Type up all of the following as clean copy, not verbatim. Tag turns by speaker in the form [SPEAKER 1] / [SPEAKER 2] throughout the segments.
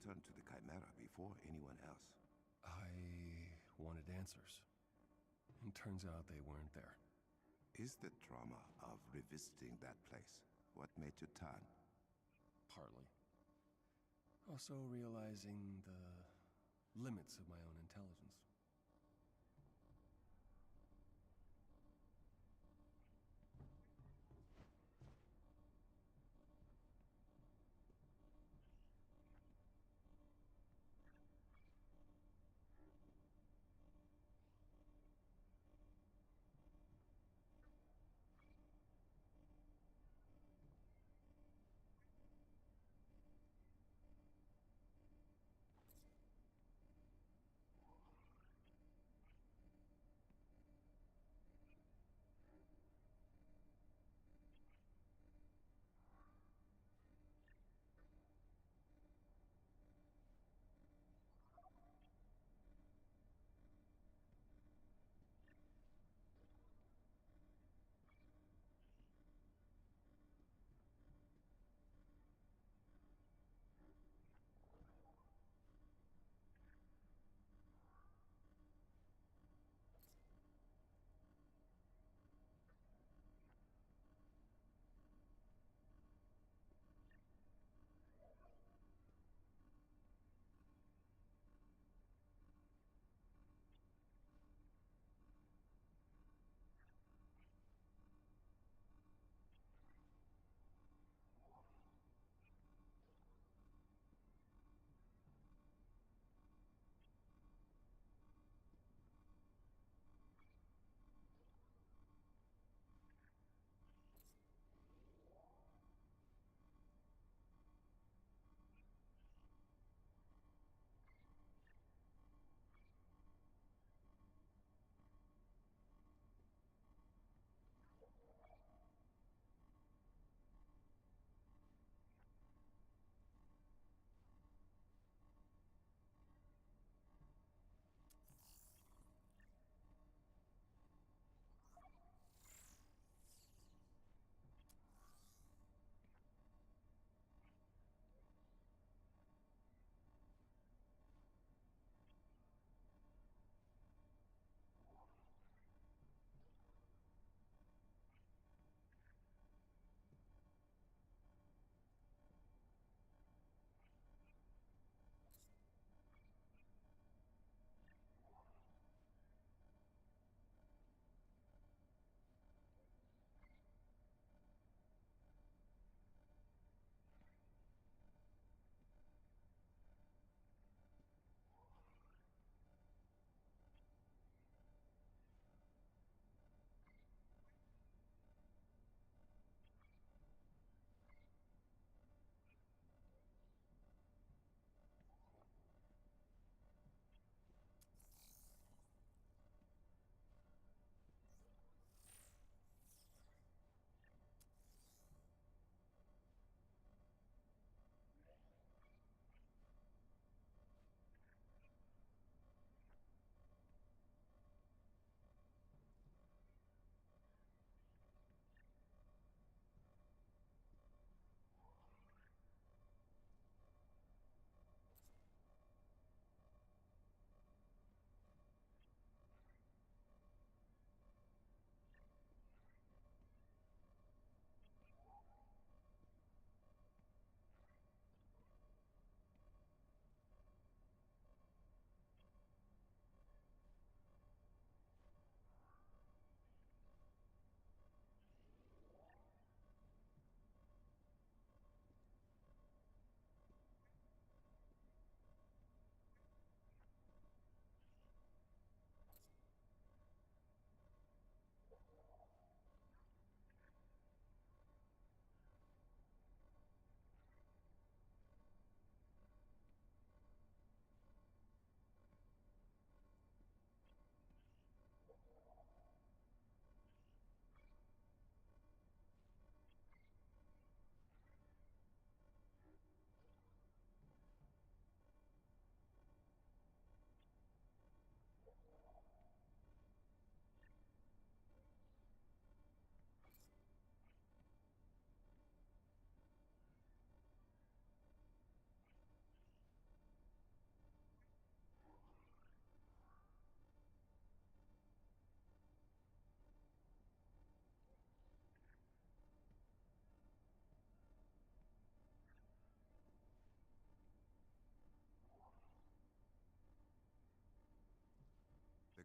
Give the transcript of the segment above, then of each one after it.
[SPEAKER 1] returned to the Chimera before anyone else?
[SPEAKER 2] I wanted answers. And turns out they weren't there.
[SPEAKER 1] Is the trauma of revisiting that place what made you turn?
[SPEAKER 2] Partly. Also realizing the limits of my own intelligence.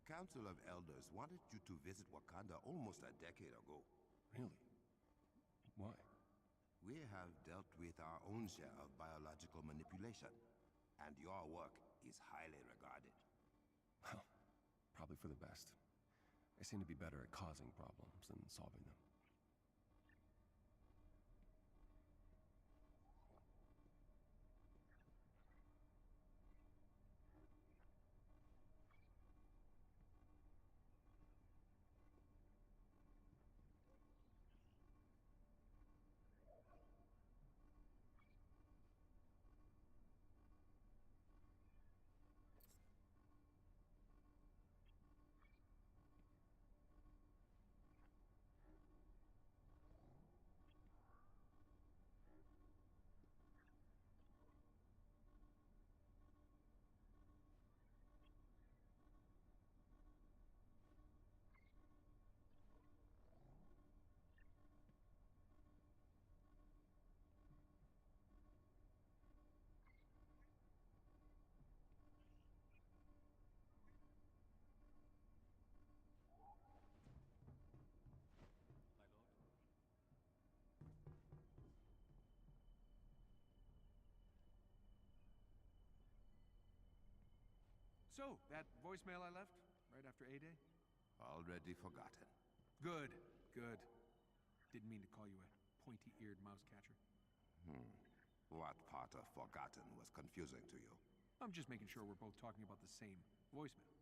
[SPEAKER 1] Council of Elders wanted you to visit Wakanda almost a decade ago.
[SPEAKER 2] Really? Why?
[SPEAKER 1] We have dealt with our own share of biological manipulation, and your work is highly regarded.
[SPEAKER 2] Well, probably for the best. I seem to be better at causing problems than solving them.
[SPEAKER 3] So, that voicemail I left, right after A-Day?
[SPEAKER 1] Already forgotten.
[SPEAKER 3] Good, good. Didn't mean to call you a pointy-eared mouse catcher.
[SPEAKER 1] What part of forgotten was confusing to you?
[SPEAKER 3] I'm just making sure we're both talking about the same voicemail.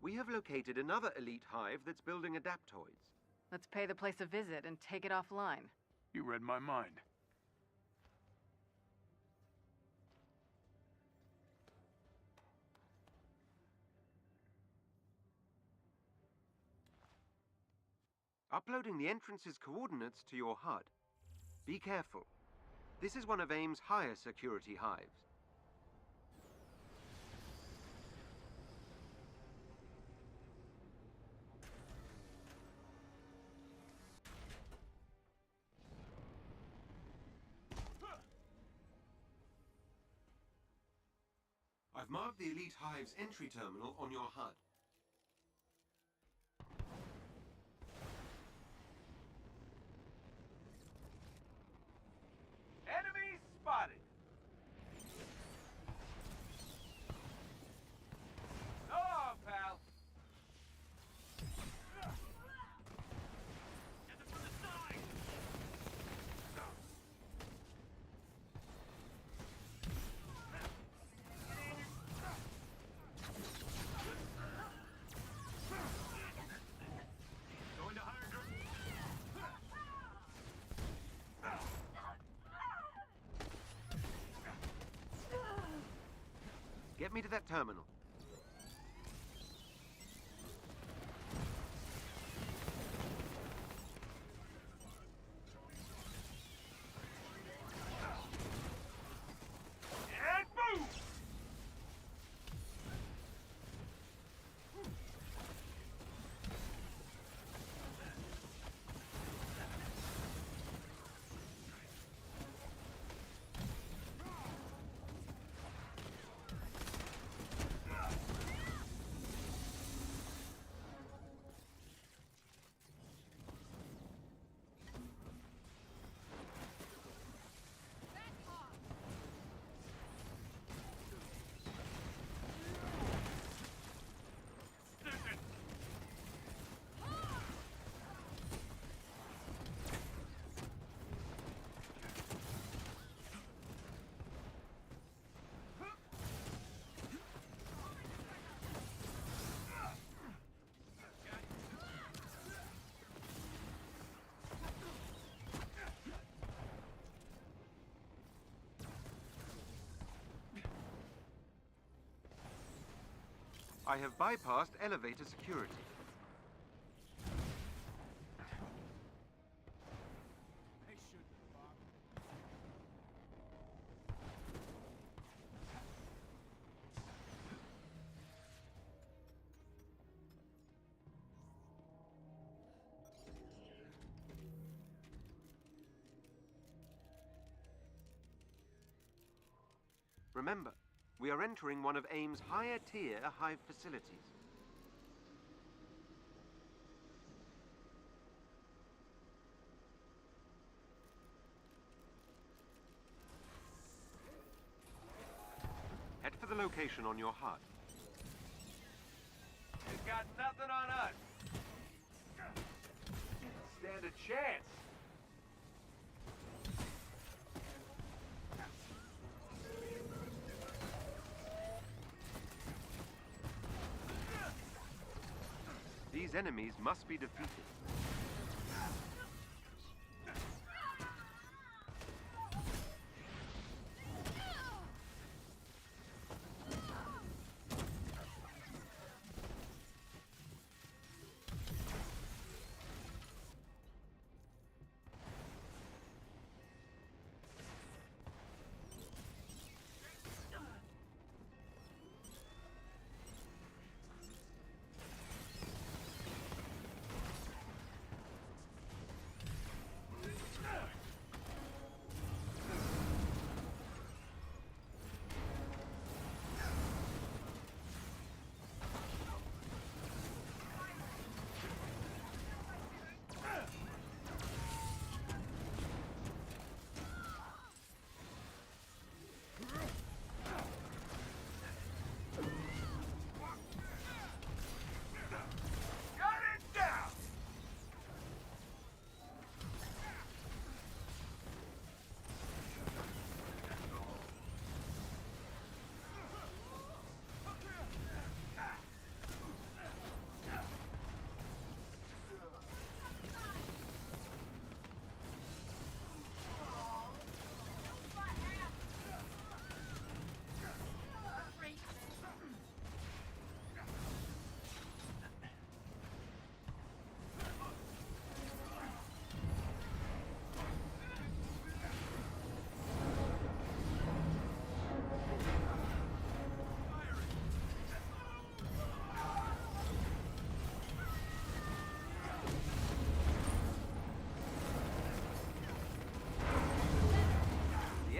[SPEAKER 4] We have located another elite hive that's building adaptoids.
[SPEAKER 5] Let's pay the place a visit and take it offline.
[SPEAKER 6] You read my mind.
[SPEAKER 4] Uploading the entrance's coordinates to your HUD. Be careful. This is one of AIM's higher security hives. I've marked the elite hive's entry terminal on your HUD.
[SPEAKER 6] Enemy spotted! Oh, pal! Get them from the side! Going to higher ground.
[SPEAKER 4] Get me to that terminal.
[SPEAKER 6] And boom!
[SPEAKER 4] I have bypassed elevator security.
[SPEAKER 3] They should be, Bob.
[SPEAKER 4] Remember, we are entering one of AIM's higher-tier hive facilities. Head for the location on your HUD.
[SPEAKER 6] They've got nothing on us. Stand a chance.
[SPEAKER 4] These enemies must be defeated.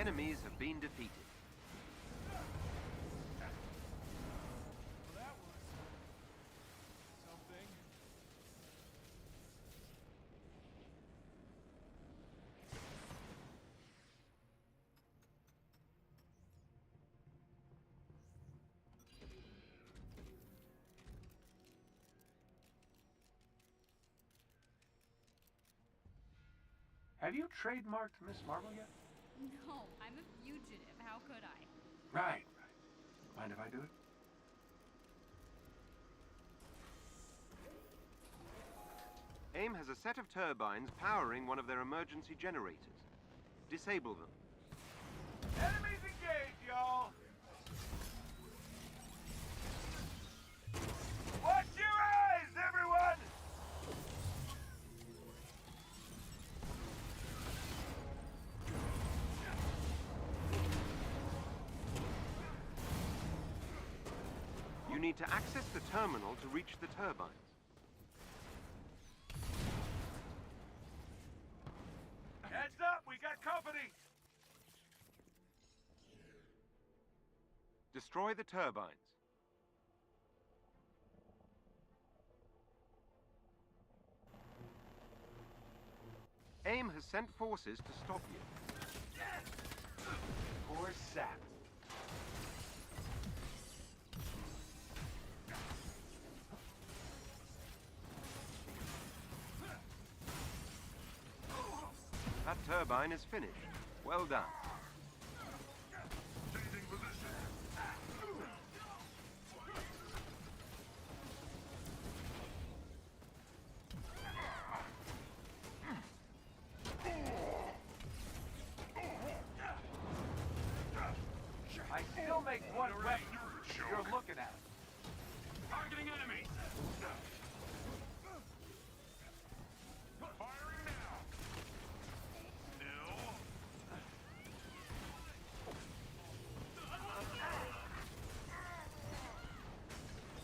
[SPEAKER 4] Enemies have been defeated.
[SPEAKER 3] Well, that was something.
[SPEAKER 6] Have you trademarked Miss Marvel yet?
[SPEAKER 7] No, I'm a fugitive. How could I?
[SPEAKER 6] Right. Mind if I do it?
[SPEAKER 4] AIM has a set of turbines powering one of their emergency generators. Disable them.
[SPEAKER 6] Enemies engaged, y'all! Watch your eyes, everyone!
[SPEAKER 4] You need to access the terminal to reach the turbines.
[SPEAKER 6] Heads up, we got company!
[SPEAKER 4] Destroy the turbines. AIM has sent forces to stop you.
[SPEAKER 6] Poor sap.
[SPEAKER 4] That turbine is finished. Well done.
[SPEAKER 6] Changing position. I still make one weapon. You're looking at it. Spotting enemy! Firing now! Still.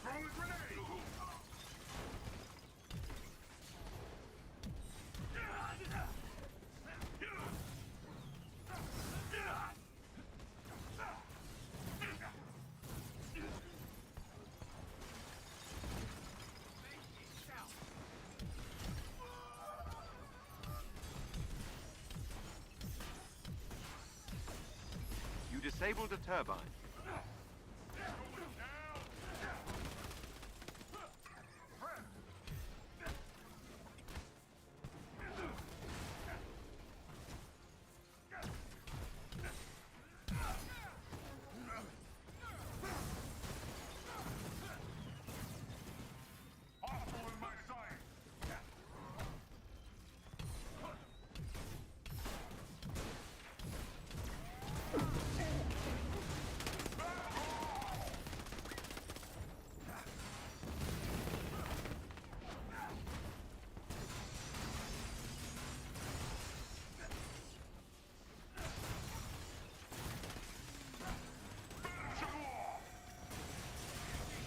[SPEAKER 6] Throwing a grenade!
[SPEAKER 4] You disabled a turbine.
[SPEAKER 6] Hostile in my sight!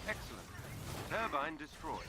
[SPEAKER 4] Excellent. Turbine destroyed.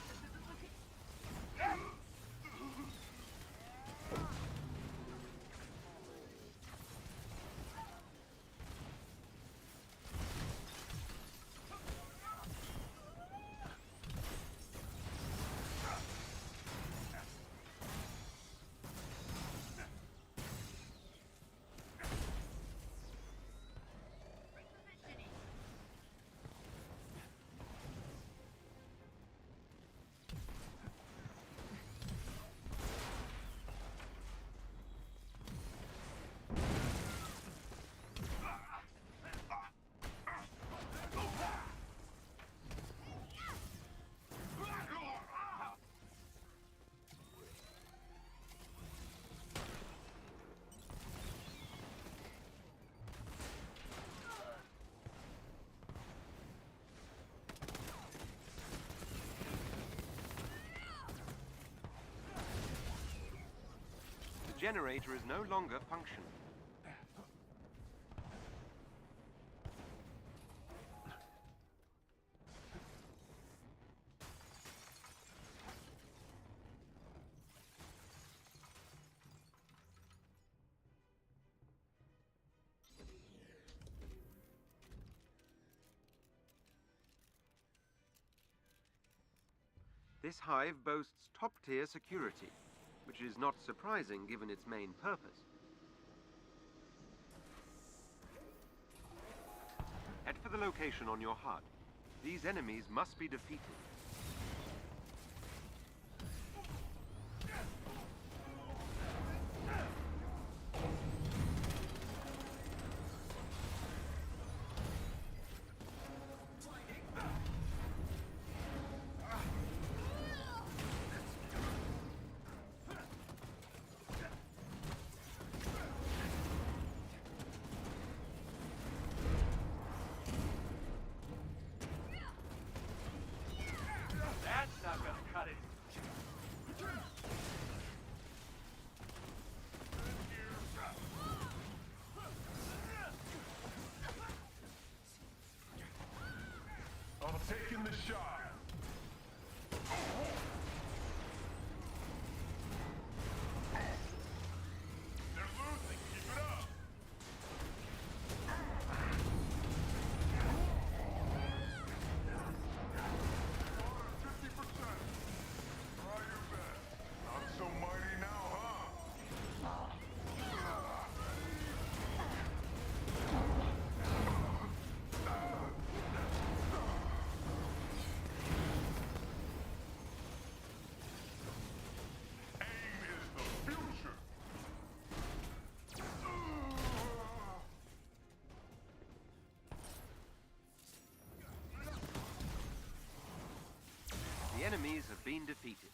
[SPEAKER 4] The generator is no longer functioning. This hive boasts top-tier security, which is not surprising given its main purpose. Head for the location on your HUD. These enemies must be defeated.
[SPEAKER 6] That's not gonna cut it. I'm taking the shot. They're losing. Keep it up. So mighty now, huh? AIM is the future.
[SPEAKER 4] The enemies have been defeated.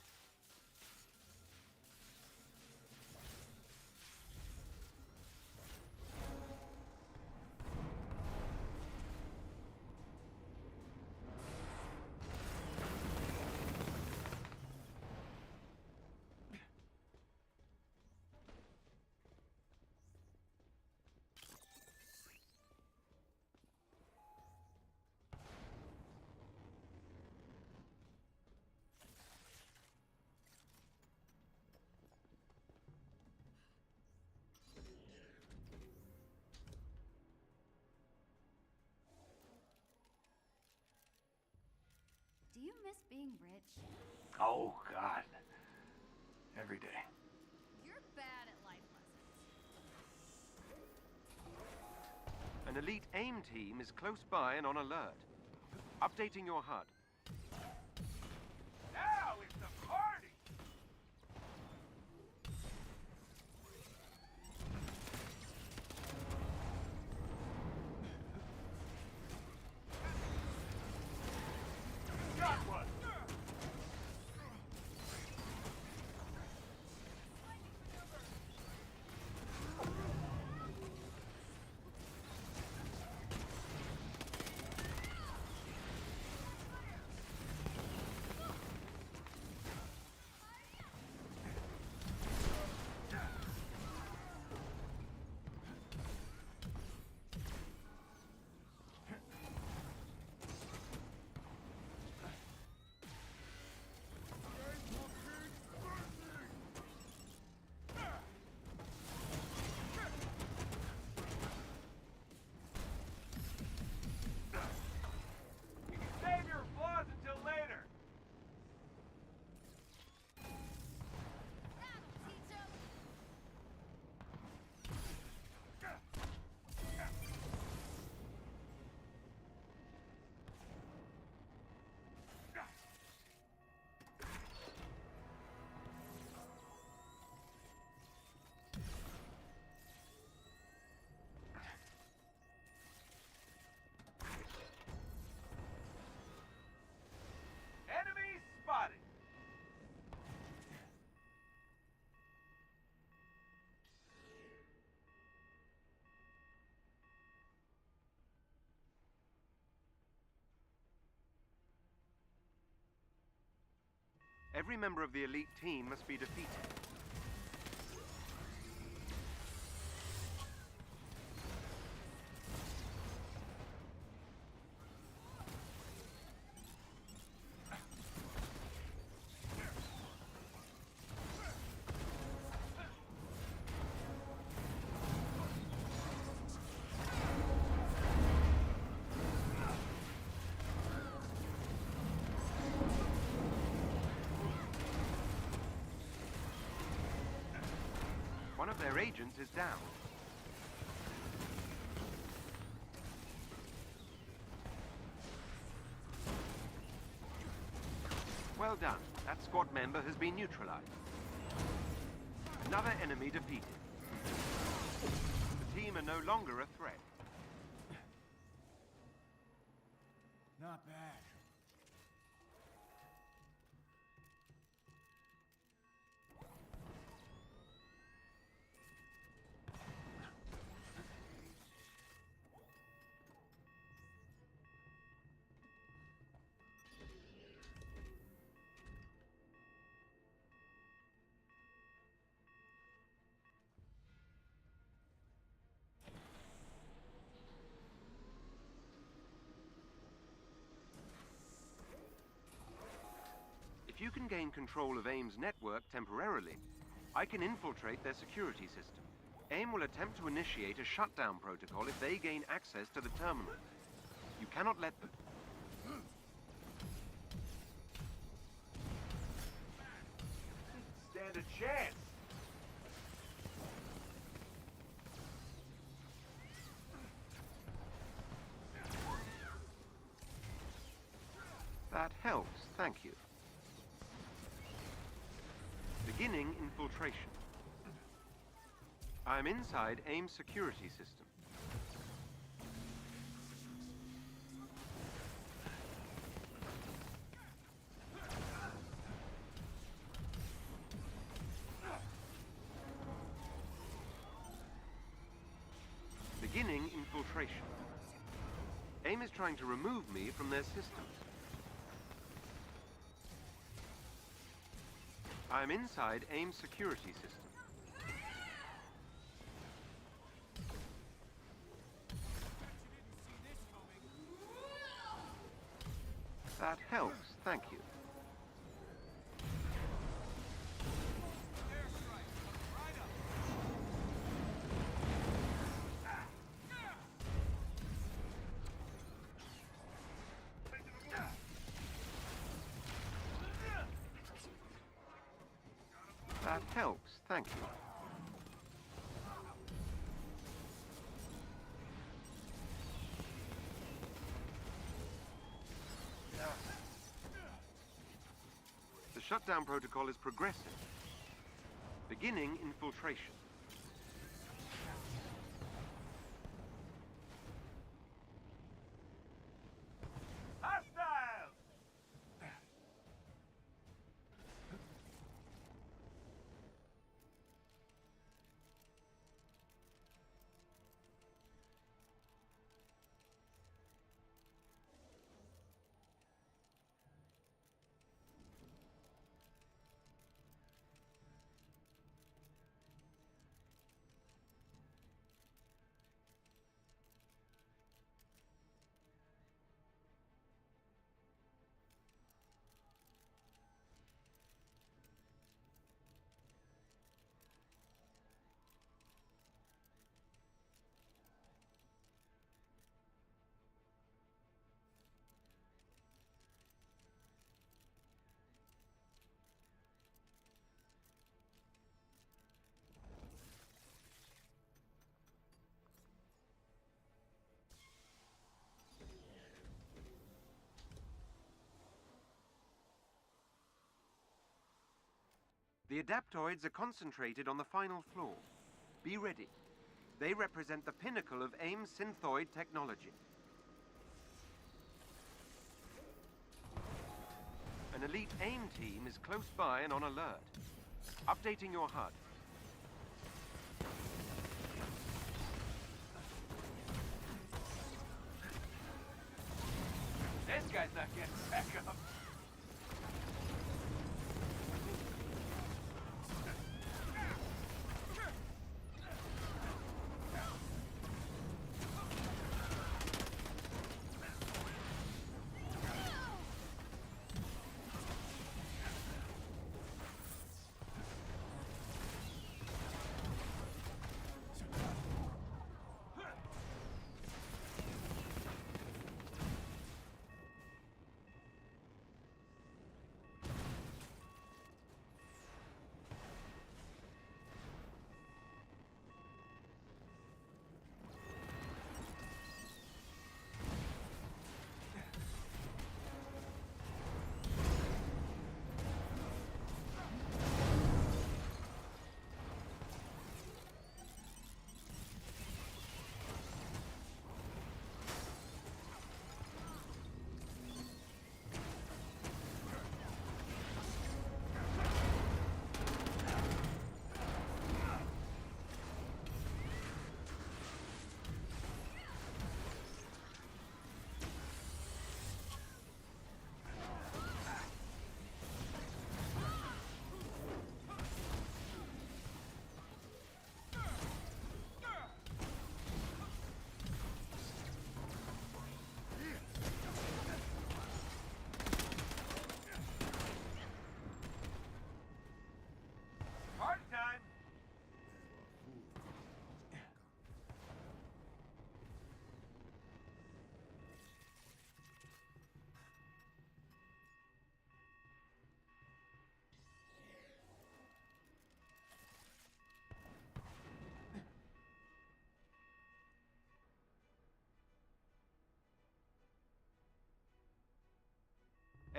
[SPEAKER 7] miss being rich?
[SPEAKER 6] Oh, God. Every day.
[SPEAKER 7] You're bad at life lessons.
[SPEAKER 4] An elite AIM team is close by and on alert. Updating your HUD.
[SPEAKER 6] Now it's the party! Got one! Save your applause until later!
[SPEAKER 7] That'll teach 'em.
[SPEAKER 6] Enemy spotted!
[SPEAKER 4] Every member of the elite team must be defeated. One of their agents is down. Well done. That squad member has been neutralized. Another enemy defeated. The team are no longer a threat.
[SPEAKER 6] Not bad.
[SPEAKER 4] If you can gain control of AIM's network temporarily, I can infiltrate their security system. AIM will attempt to initiate a shutdown protocol if they gain access to the terminal. You cannot let them.
[SPEAKER 6] Stand a chance!
[SPEAKER 4] That helps, thank you. Beginning infiltration. I am inside AIM's security system. Beginning infiltration. AIM is trying to remove me from their systems. I am inside AIM's security system. That helps, thank you. Helps, thank you. The shutdown protocol is progressive. Beginning infiltration.
[SPEAKER 6] Hostile!
[SPEAKER 4] The adaptoids are concentrated on the final floor. Be ready. They represent the pinnacle of AIM synthoid technology. An elite AIM team is close by and on alert. Updating your HUD.
[SPEAKER 6] This guy's not getting back up.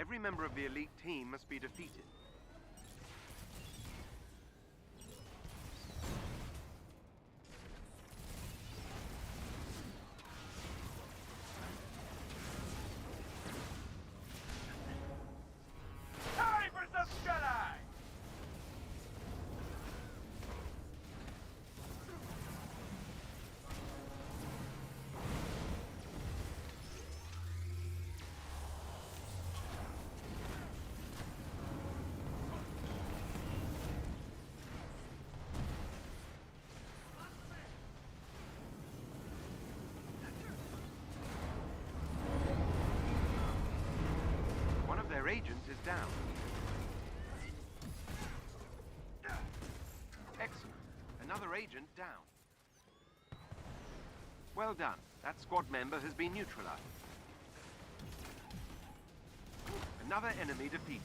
[SPEAKER 4] Every member of the elite team must be defeated.
[SPEAKER 6] Time for some Jedi!
[SPEAKER 4] One of their agents is down. Excellent. Another agent down. Well done. That squad member has been neutralized. Another enemy defeated.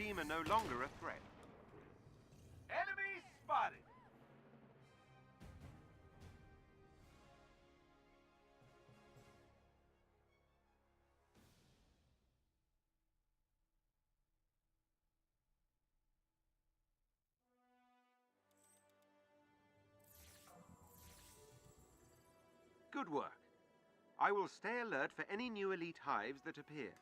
[SPEAKER 4] team are no longer a threat.
[SPEAKER 6] Enemy spotted!
[SPEAKER 4] Good work. I will stay alert for any new elite hives that appear.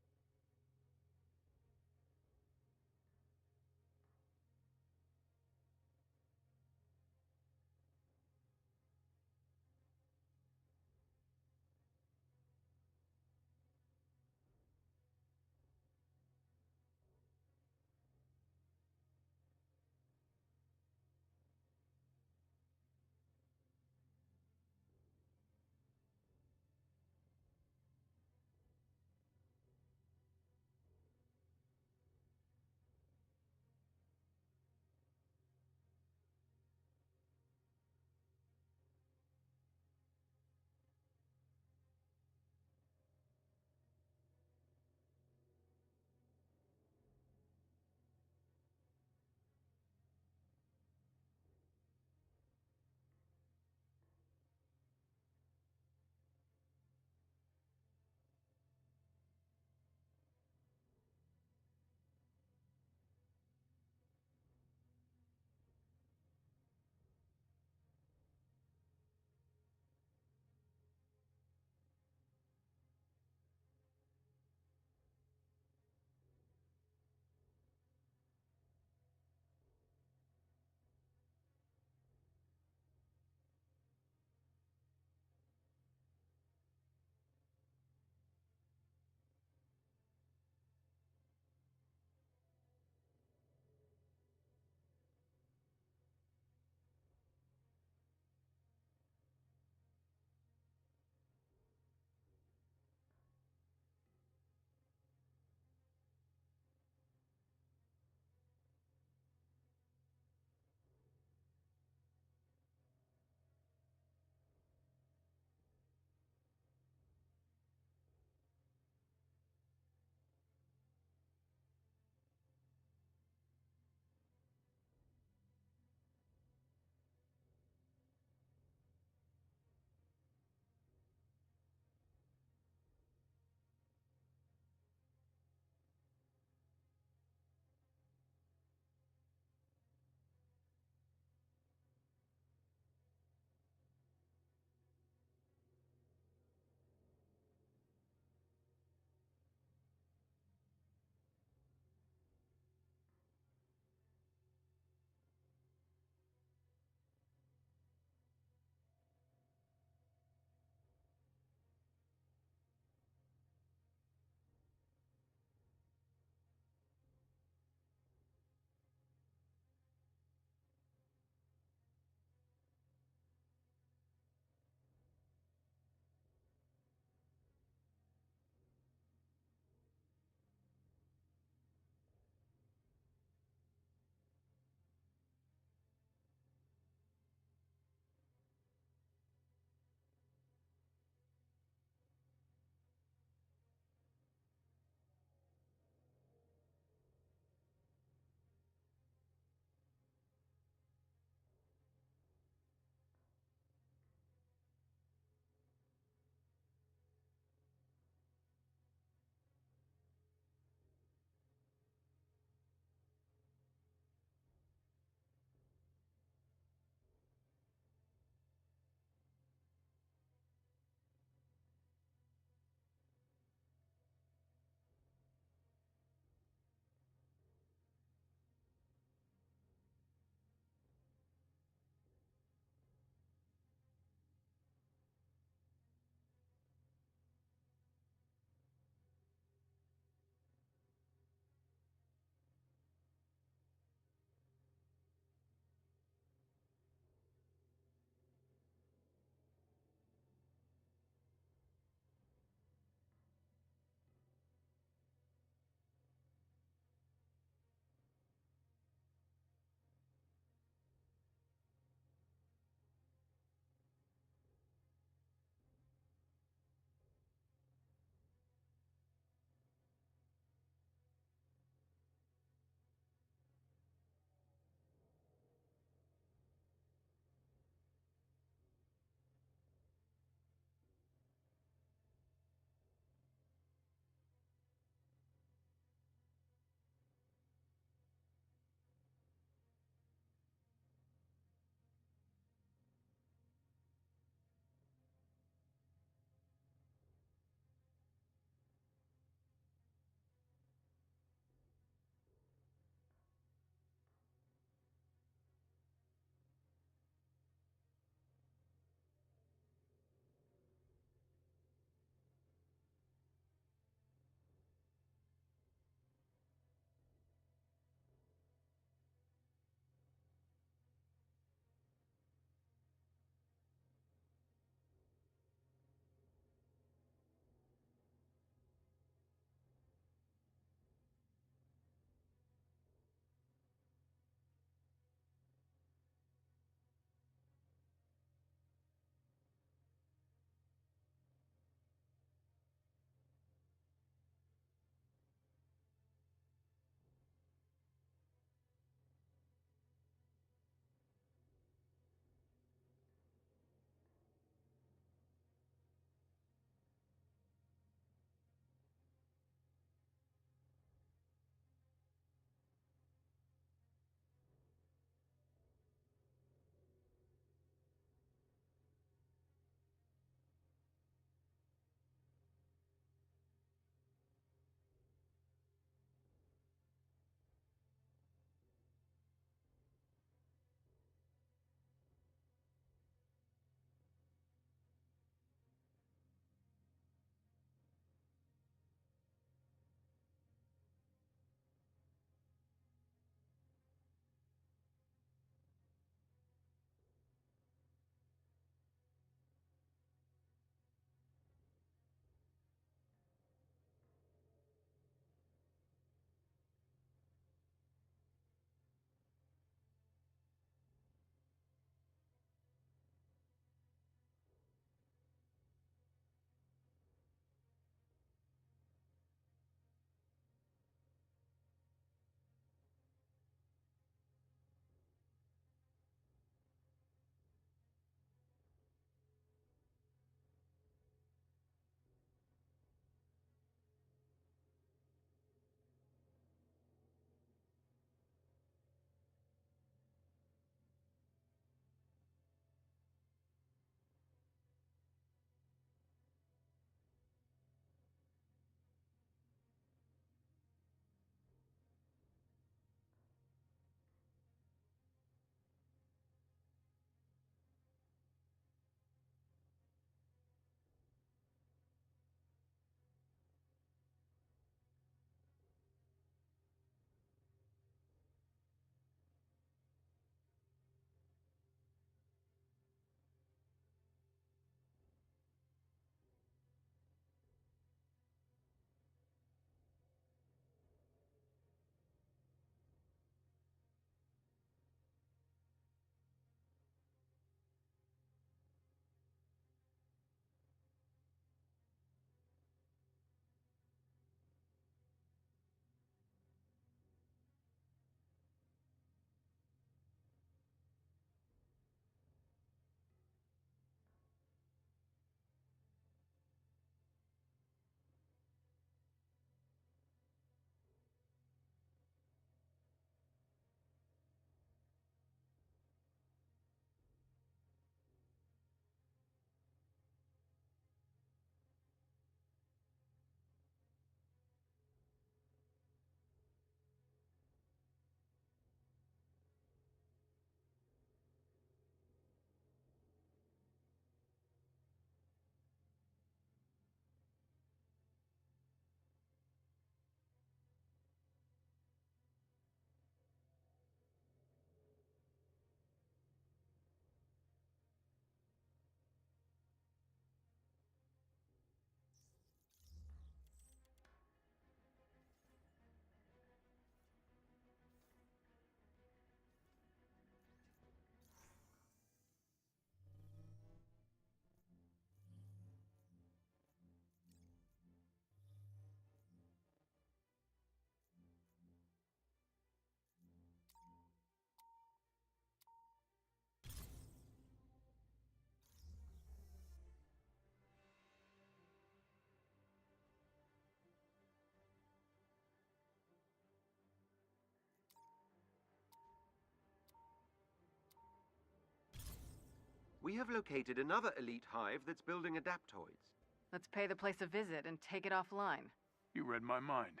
[SPEAKER 4] We have located another elite hive that's building adaptoids.
[SPEAKER 5] Let's pay the place a visit and take it offline.
[SPEAKER 6] You read my mind.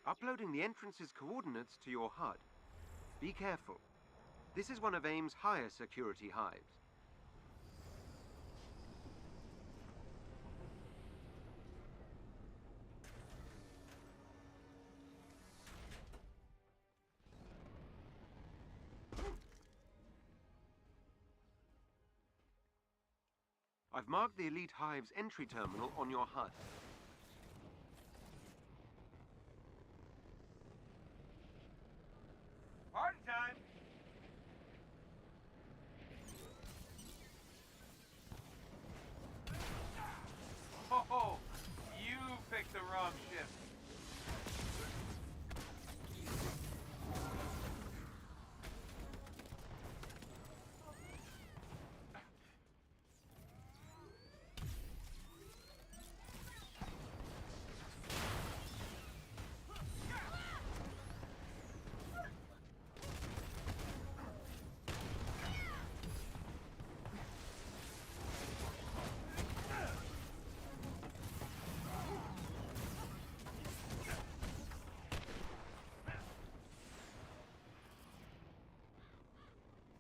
[SPEAKER 4] Uploading the entrance's coordinates to your HUD. Be careful. This is one of AIM's higher security hives. I've marked the Elite Hive's entry terminal on your HUD.
[SPEAKER 6] Party time! Oh, you picked the wrong ship.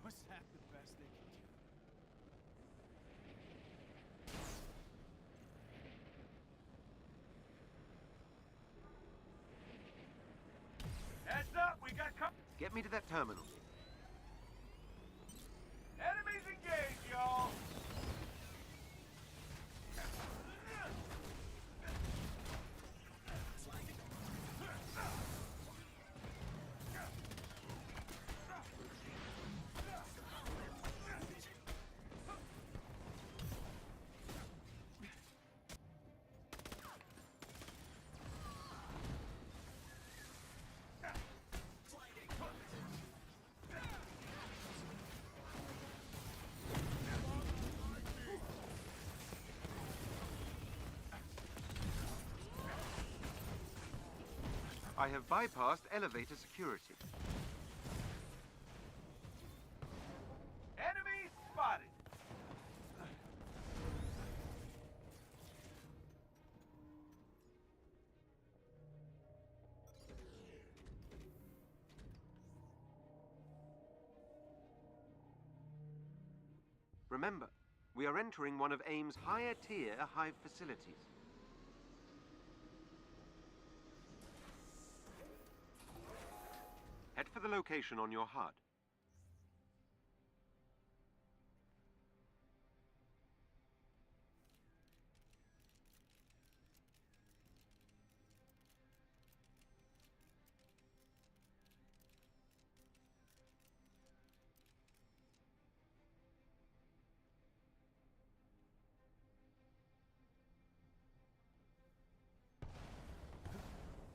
[SPEAKER 3] Was that the best they could do?
[SPEAKER 6] Heads up, we got
[SPEAKER 4] Get me to that terminal.
[SPEAKER 6] enemies engaged, y'all!
[SPEAKER 4] I have bypassed elevator security.
[SPEAKER 6] Enemy spotted!
[SPEAKER 4] Remember, we are entering one of AIM's higher-tier hive facilities. Head for the location on your HUD.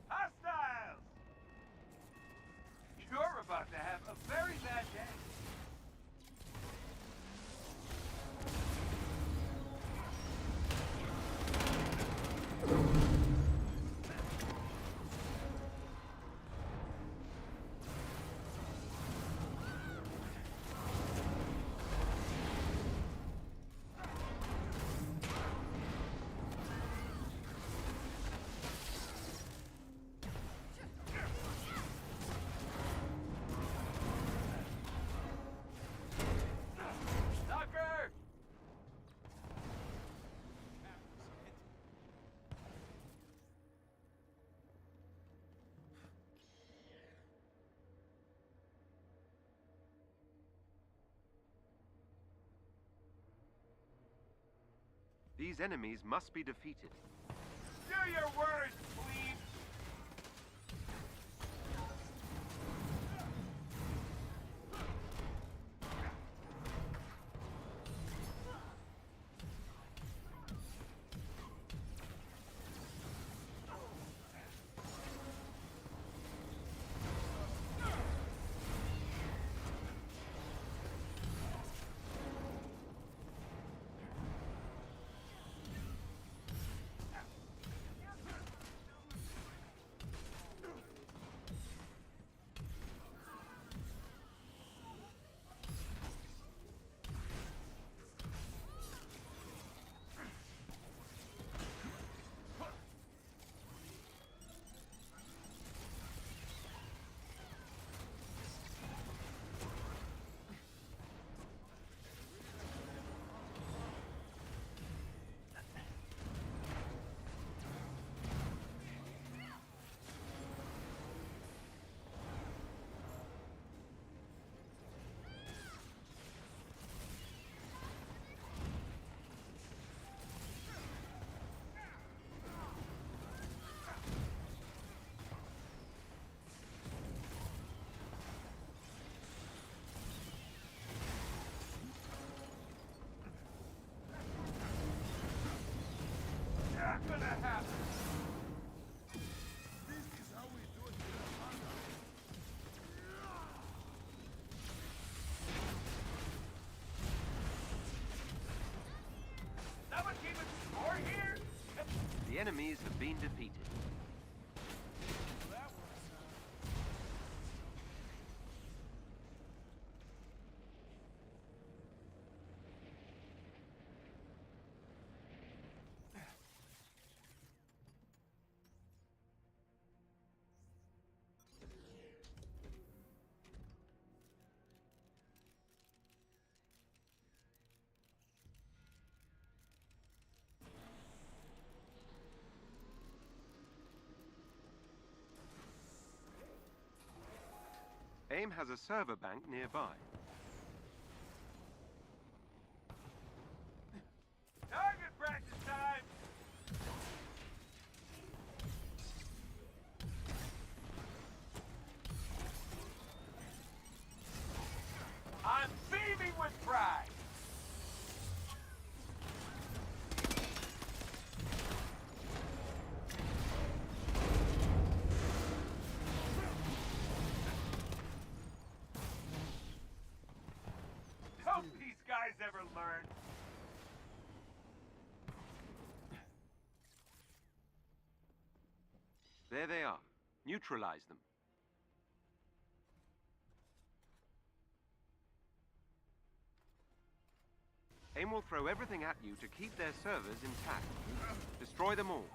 [SPEAKER 6] Hostiles! You're about to have a very bad day. Sucker!
[SPEAKER 4] These enemies must be defeated.
[SPEAKER 6] Do your worst, please! gonna happen. Someone keeping score here?
[SPEAKER 4] The enemies have been defeated. AIM has a server bank nearby.
[SPEAKER 6] Target practice time! I'm beaming with pride! Don't these guys ever learn?
[SPEAKER 4] There they are. Neutralize them. AIM will throw everything at you to keep their servers intact. Destroy them all.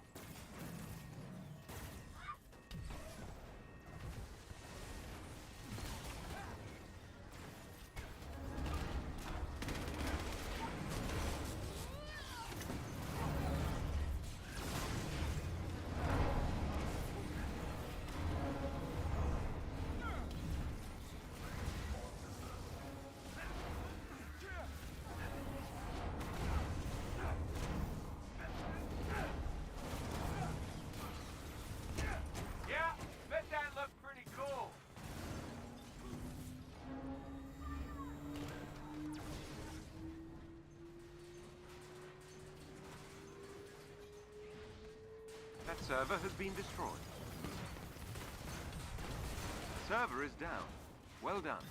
[SPEAKER 6] Yeah, bet that looked pretty cool.
[SPEAKER 4] That server has been destroyed. The server is down. Well done.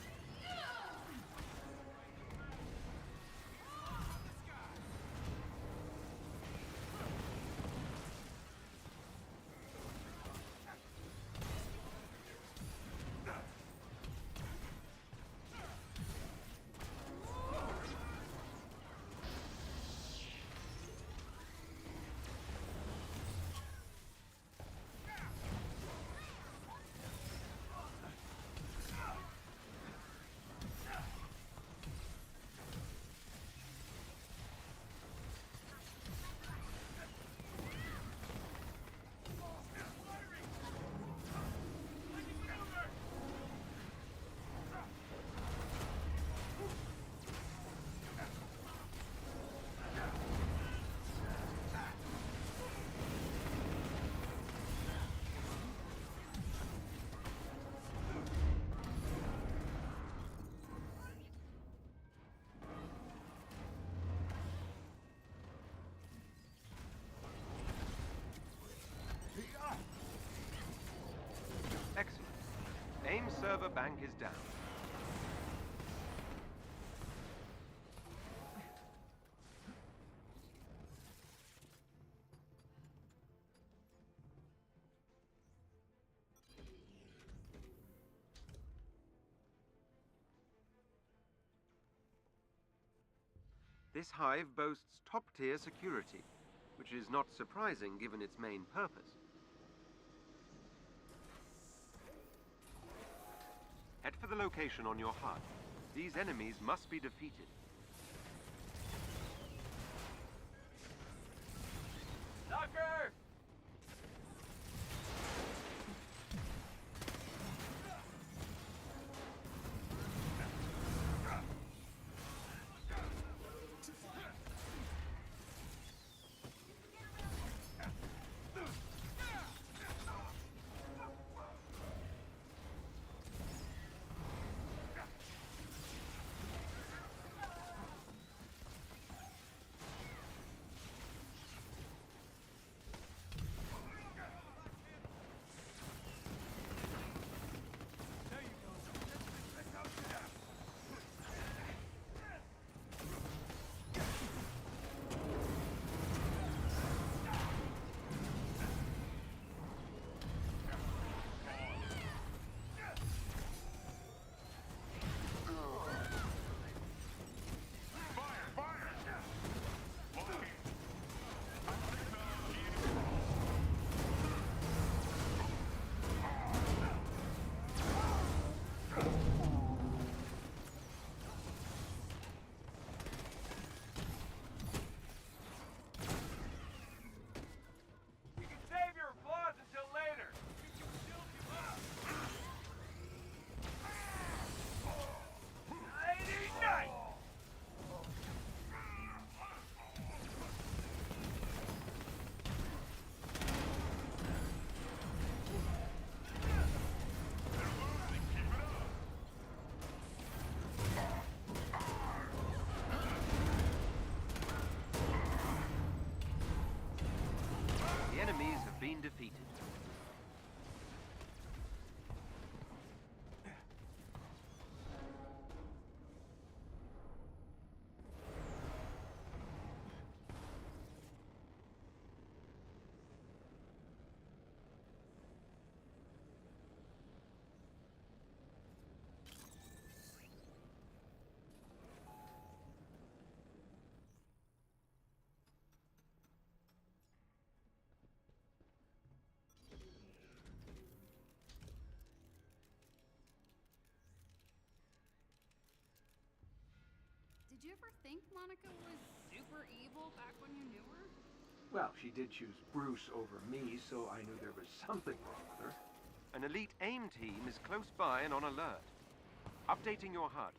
[SPEAKER 4] Excellent. AIM server bank is down. This hive boasts top-tier security, which is not surprising given its main purpose. Head for the location on your HUD. These enemies must be defeated.
[SPEAKER 6] Sucker!
[SPEAKER 7] you ever think Monica was super evil back when you knew her?
[SPEAKER 6] Well, she did choose Bruce over me, so I knew there was something wrong with her.
[SPEAKER 4] An elite AIM team is close by and on alert. Updating your HUD.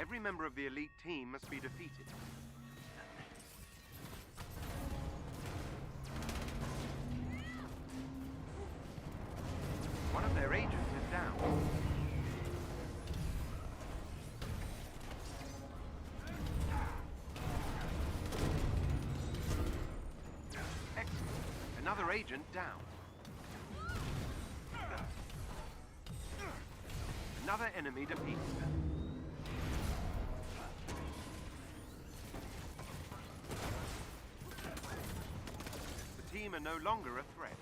[SPEAKER 4] Every member of the elite team must be defeated. One of their agents is down. Excellent. Another agent down. Another enemy defeated. The team are no longer a threat.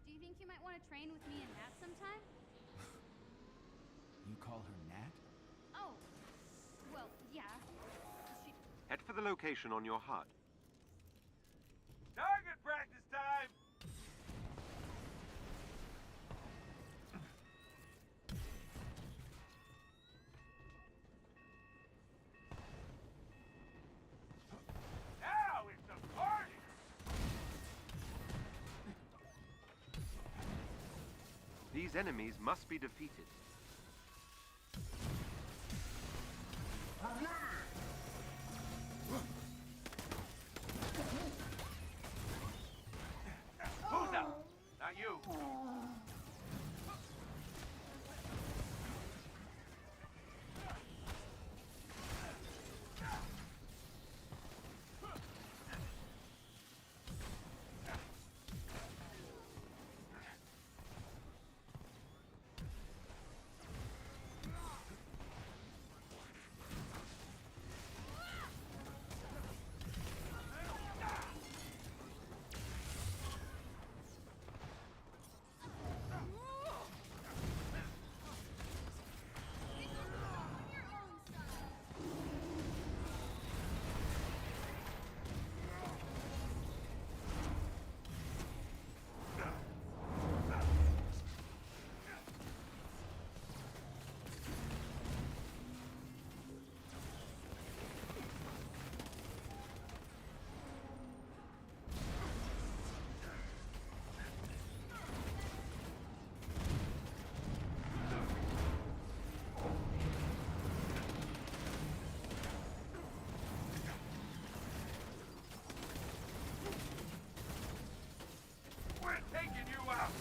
[SPEAKER 7] Do you think you might want to train with me and Nat sometime?
[SPEAKER 3] You call her Nat?
[SPEAKER 7] Oh, well, yeah. She...
[SPEAKER 4] Head for the location on your HUD.
[SPEAKER 6] Target practice time! Now it's a party!
[SPEAKER 4] These enemies must be defeated.
[SPEAKER 6] Who's up? Not you.
[SPEAKER 7] Your own son.
[SPEAKER 6] We're taking you out!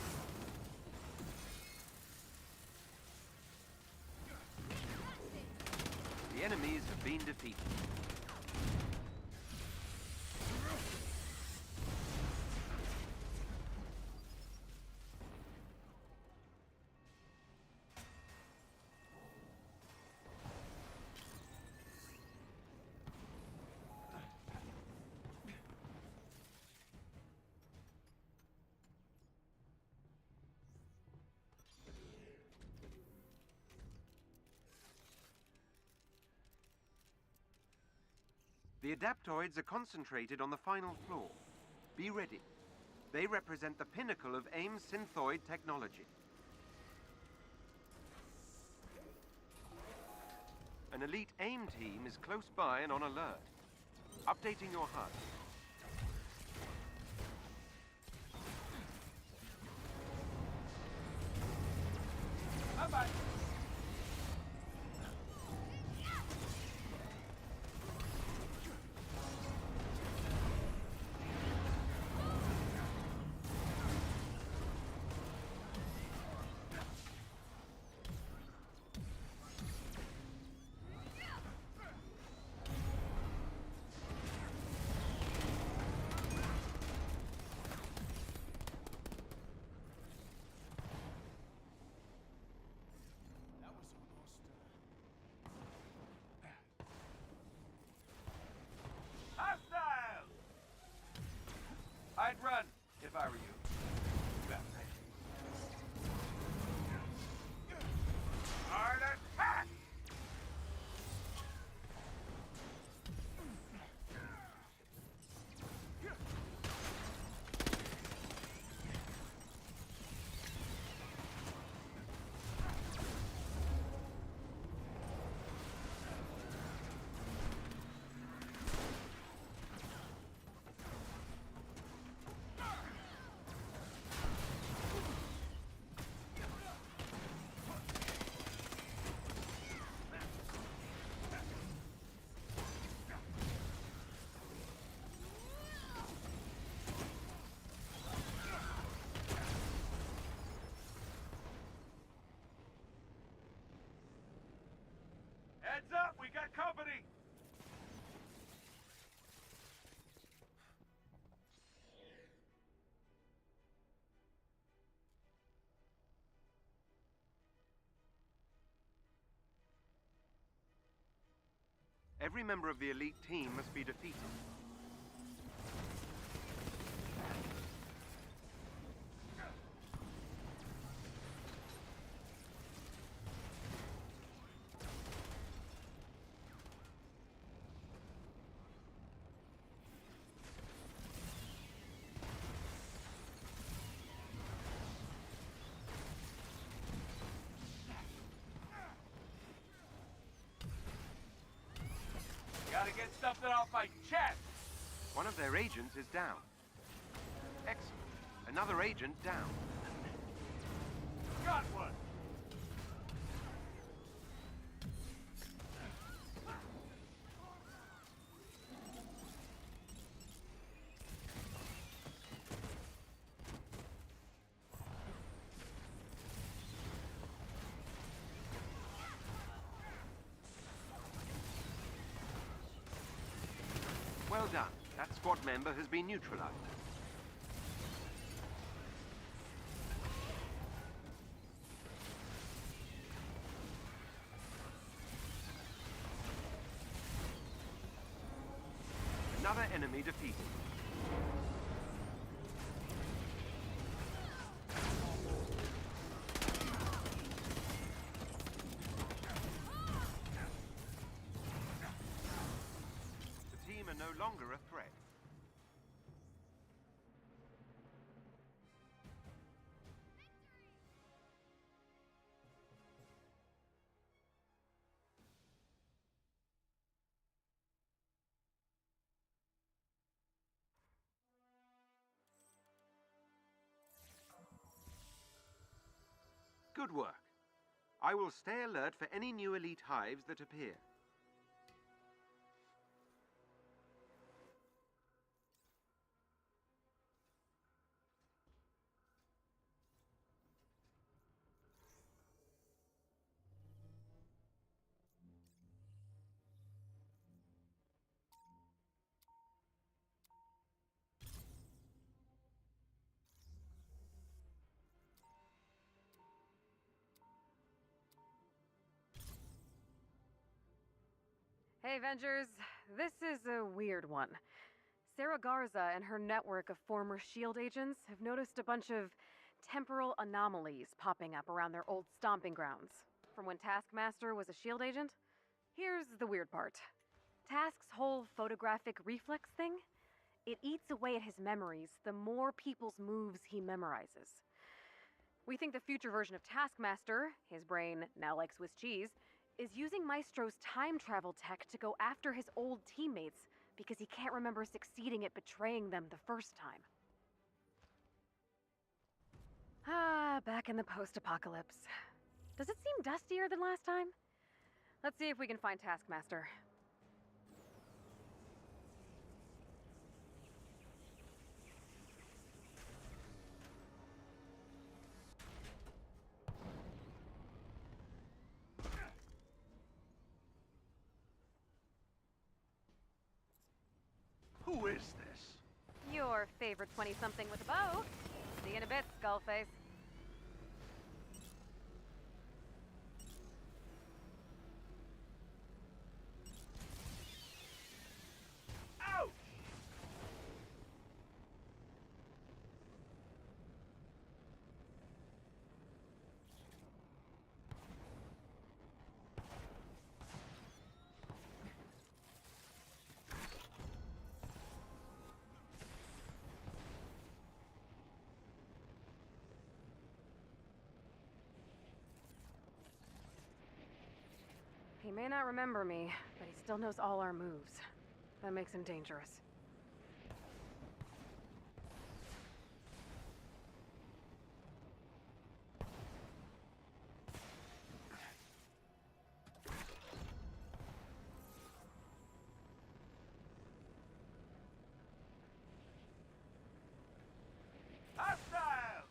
[SPEAKER 4] The enemies have been defeated. The adaptoids are concentrated on the final floor. Be ready. They represent the pinnacle of AIM's synthoid technology. An elite AIM team is close by and on alert. Updating your HUD.
[SPEAKER 6] Bye-bye. Hostile! I'd run if I were you. Hard attack! Heads up, we got company!
[SPEAKER 4] Every member of the elite team must be defeated.
[SPEAKER 6] Gotta get something off my chest!
[SPEAKER 4] One of their agents is down. Excellent. Another agent down.
[SPEAKER 6] Got one!
[SPEAKER 4] Well done. That squad member has been neutralized. Another enemy defeated. The team are no longer a threat. Good work. I will stay alert for any new elite hives that appear.
[SPEAKER 5] Hey, Avengers. This is a weird one. Sarah Garza and her network of former SHIELD agents have noticed a bunch of temporal anomalies popping up around their old stomping grounds. From when Taskmaster was a SHIELD agent? Here's the weird part. Task's whole photographic reflex thing, it eats away at his memories the more people's moves he memorizes. We think the future version of Taskmaster, his brain now like Swiss cheese, is using Maestro's time travel tech to go after his old teammates because he can't remember succeeding at betraying them the first time. Back in the post-apocalypse. Does it seem dustier than last time? Let's see if we can find Taskmaster.
[SPEAKER 6] Who is this?
[SPEAKER 5] Your favorite 20-something with a bow. See you in a bit, Skullface.
[SPEAKER 6] Ouch!
[SPEAKER 5] He may not remember me, but he still knows all our moves. That makes him dangerous.
[SPEAKER 6] Hostile!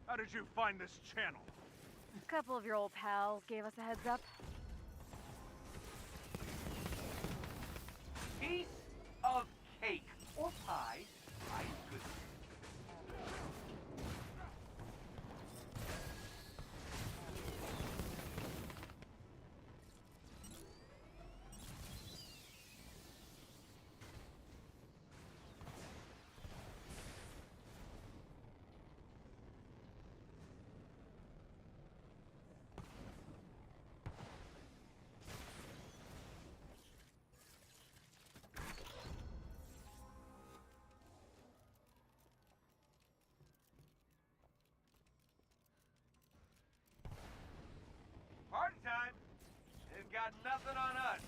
[SPEAKER 6] How did you find this channel?
[SPEAKER 5] A couple of your old pals gave us a heads up.
[SPEAKER 6] Piece of cake or pie, I could. Party time! They've got nothing on us.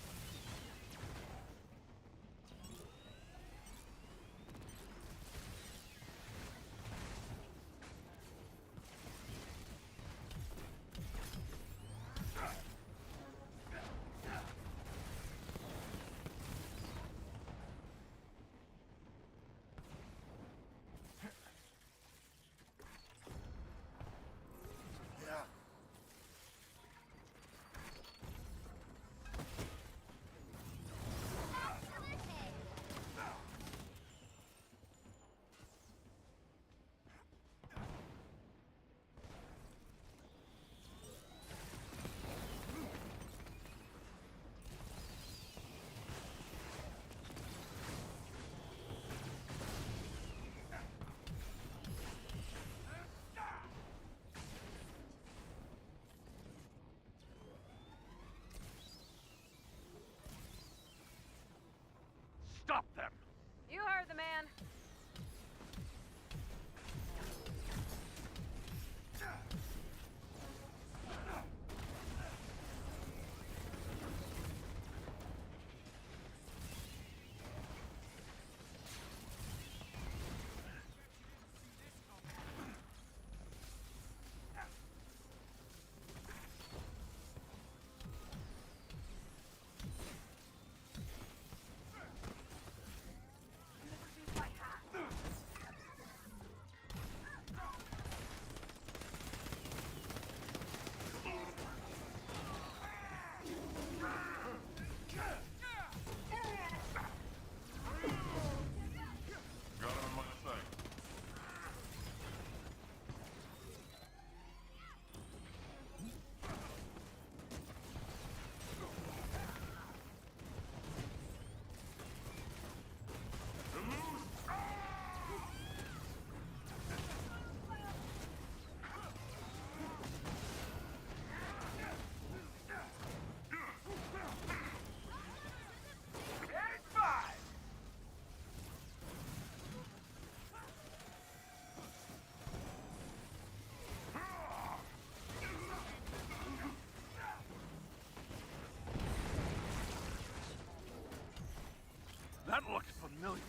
[SPEAKER 8] looks familiar.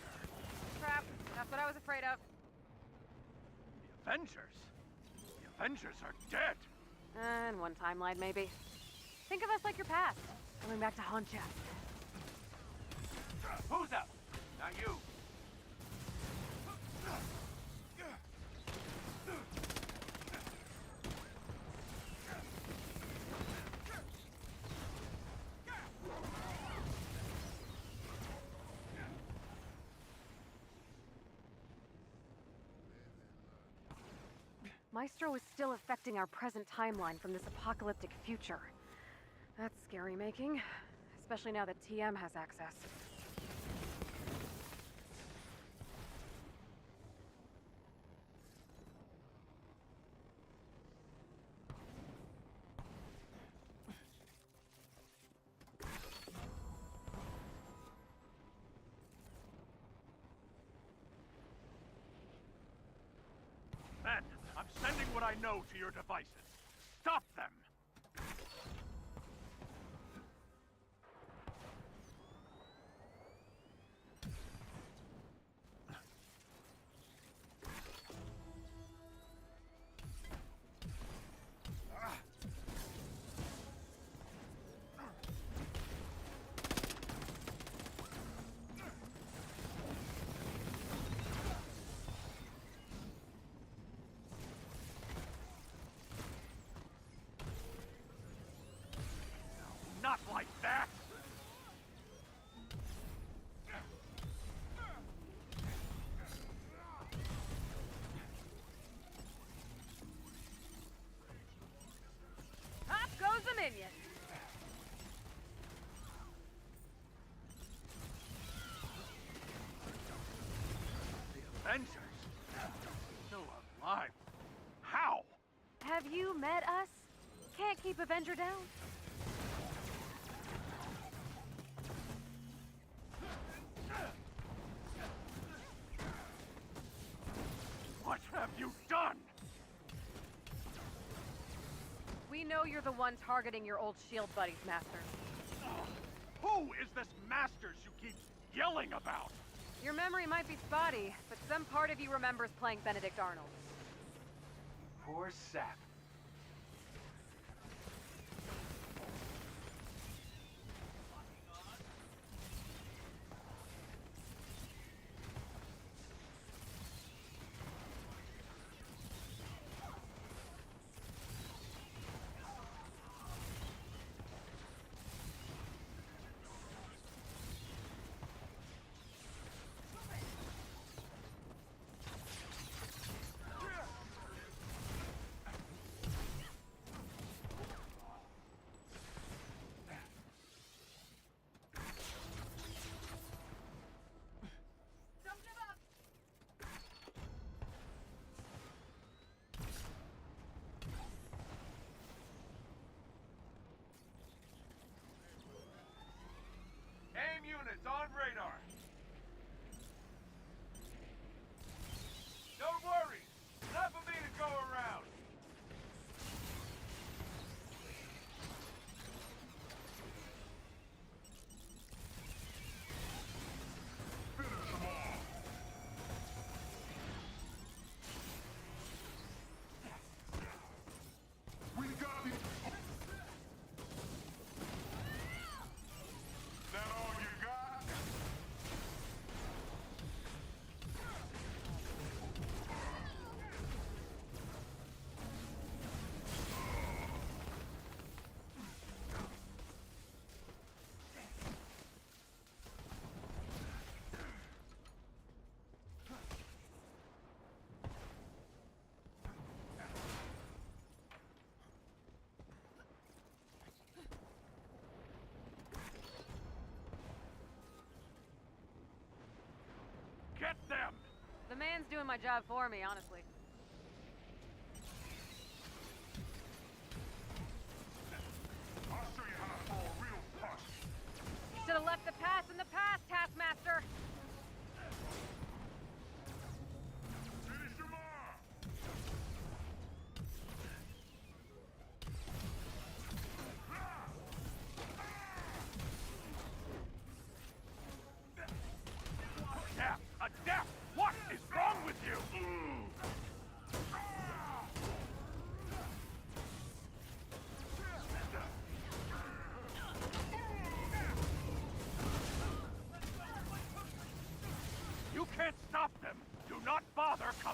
[SPEAKER 5] Crap. That's what I was afraid of.
[SPEAKER 8] The Avengers? The Avengers are dead!
[SPEAKER 5] In one timeline, maybe. Think of us like your past. Coming back to haunt you.
[SPEAKER 8] Who's up? Not you.
[SPEAKER 5] Maestro is still affecting our present timeline from this apocalyptic future. That's scary making, especially now that TM has access.
[SPEAKER 8] Men, I'm sending what I know to your devices. Stop them! Not like that!
[SPEAKER 5] Up goes the minion!
[SPEAKER 8] The Avengers? Still alive? How?
[SPEAKER 5] Have you met us? Can't keep Avenger down.
[SPEAKER 8] What have you done?
[SPEAKER 5] We know you're the one targeting your old shield buddies, Master.
[SPEAKER 8] Who is this Masters you keep yelling about?
[SPEAKER 5] Your memory might be spotty, but some part of you remembers playing Benedict Arnold.
[SPEAKER 6] Poor sap.
[SPEAKER 8] AIM units on radar. Don't worry. Enough of me to go around. Finish them all. We got it. That all you got? Get them!
[SPEAKER 5] The man's doing my job for me, honestly.
[SPEAKER 8] I'll show you how to throw a real punch.
[SPEAKER 5] You should have left the past in the past, Taskmaster!
[SPEAKER 8] Finish them off!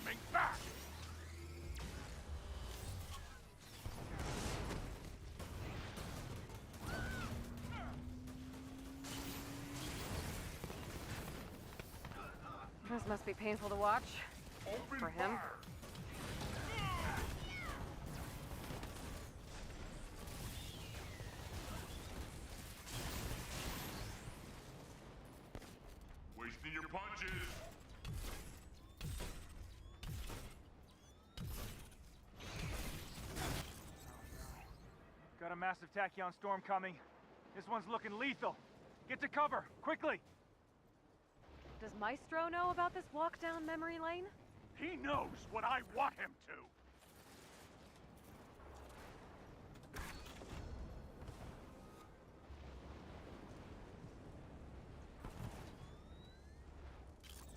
[SPEAKER 8] coming back!
[SPEAKER 5] This must be painful to watch.
[SPEAKER 8] Open
[SPEAKER 5] For him.
[SPEAKER 8] fire. Wasting your punches.
[SPEAKER 9] Got a massive tachyon storm coming. This one's looking lethal. Get to cover, quickly!
[SPEAKER 5] Does Maestro know about this walk down memory lane?
[SPEAKER 8] He knows what I want him to.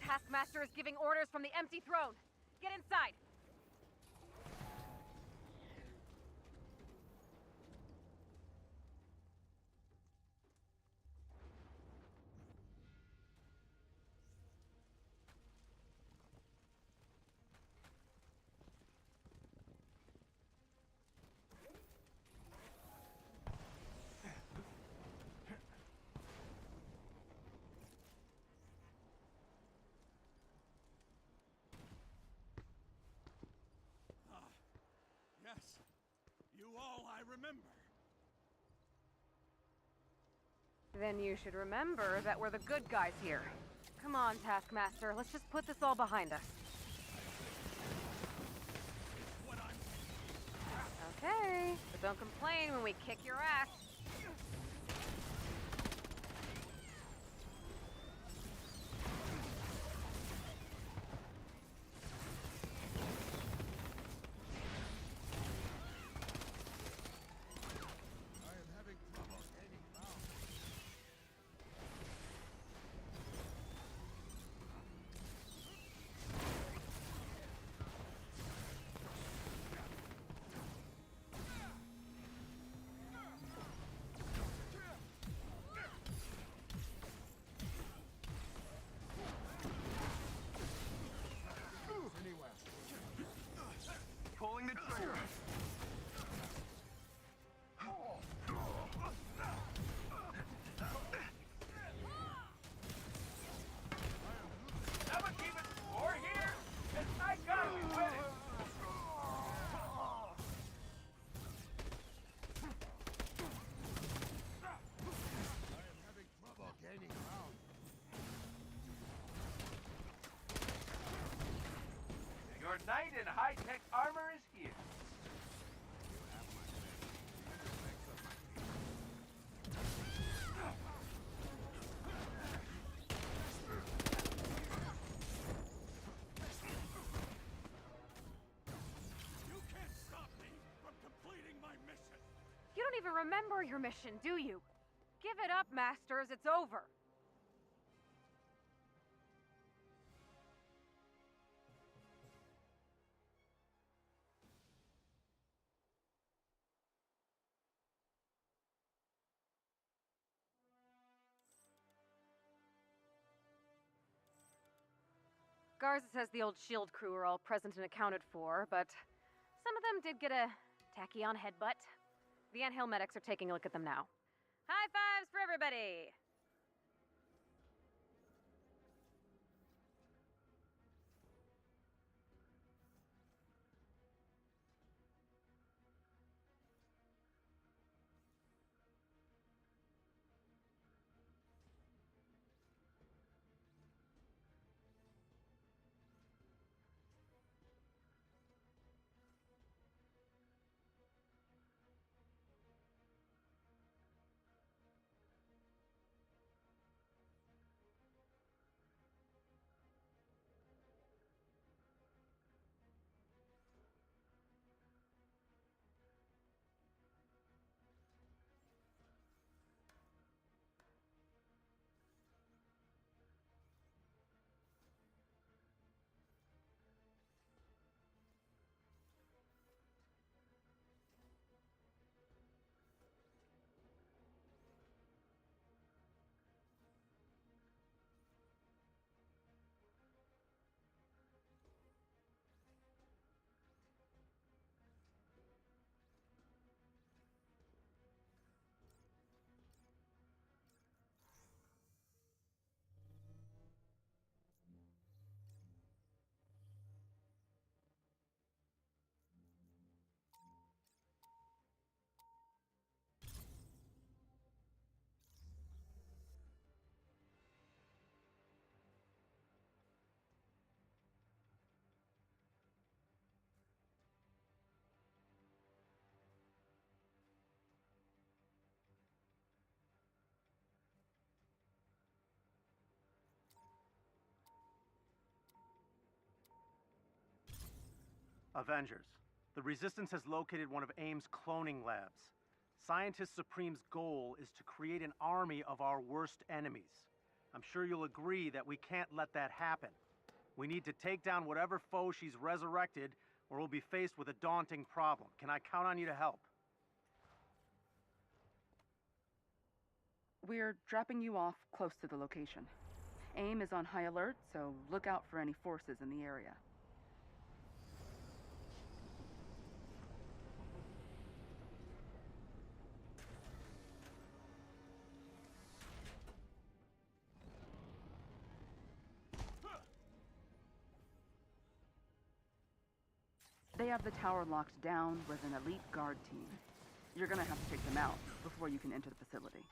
[SPEAKER 5] Taskmaster is giving orders from the empty throne. Get inside.
[SPEAKER 8] Yes, you all I remember.
[SPEAKER 5] Then you should remember that we're the good guys here. Come on, Taskmaster, let's just put this all behind us. Okay, but don't complain when we kick your ass.
[SPEAKER 2] Pulling the trigger.
[SPEAKER 8] Never keep it score here, and I gotta be winning. Your knight in high-tech armor is here. You can't stop me from completing my mission.
[SPEAKER 5] You don't even remember your mission, do you? Give it up, Masters, it's over. Garza says the old SHIELD crew are all present and accounted for, but some of them did get a tachyon headbutt. The anthill medics are taking a look at them now. High fives for everybody!
[SPEAKER 10] Avengers. The Resistance has located one of AIM's cloning labs. Scientist Supreme's goal is to create an army of our worst enemies. I'm sure you'll agree that we can't let that happen. We need to take down whatever foe she's resurrected, or we'll be faced with a daunting problem. Can I count on you to help?
[SPEAKER 11] We're dropping you off close to the location. AIM is on high alert, so look out for any forces in the area. They have the tower locked down with an elite guard team. You're gonna have to take them out before you can enter the facility.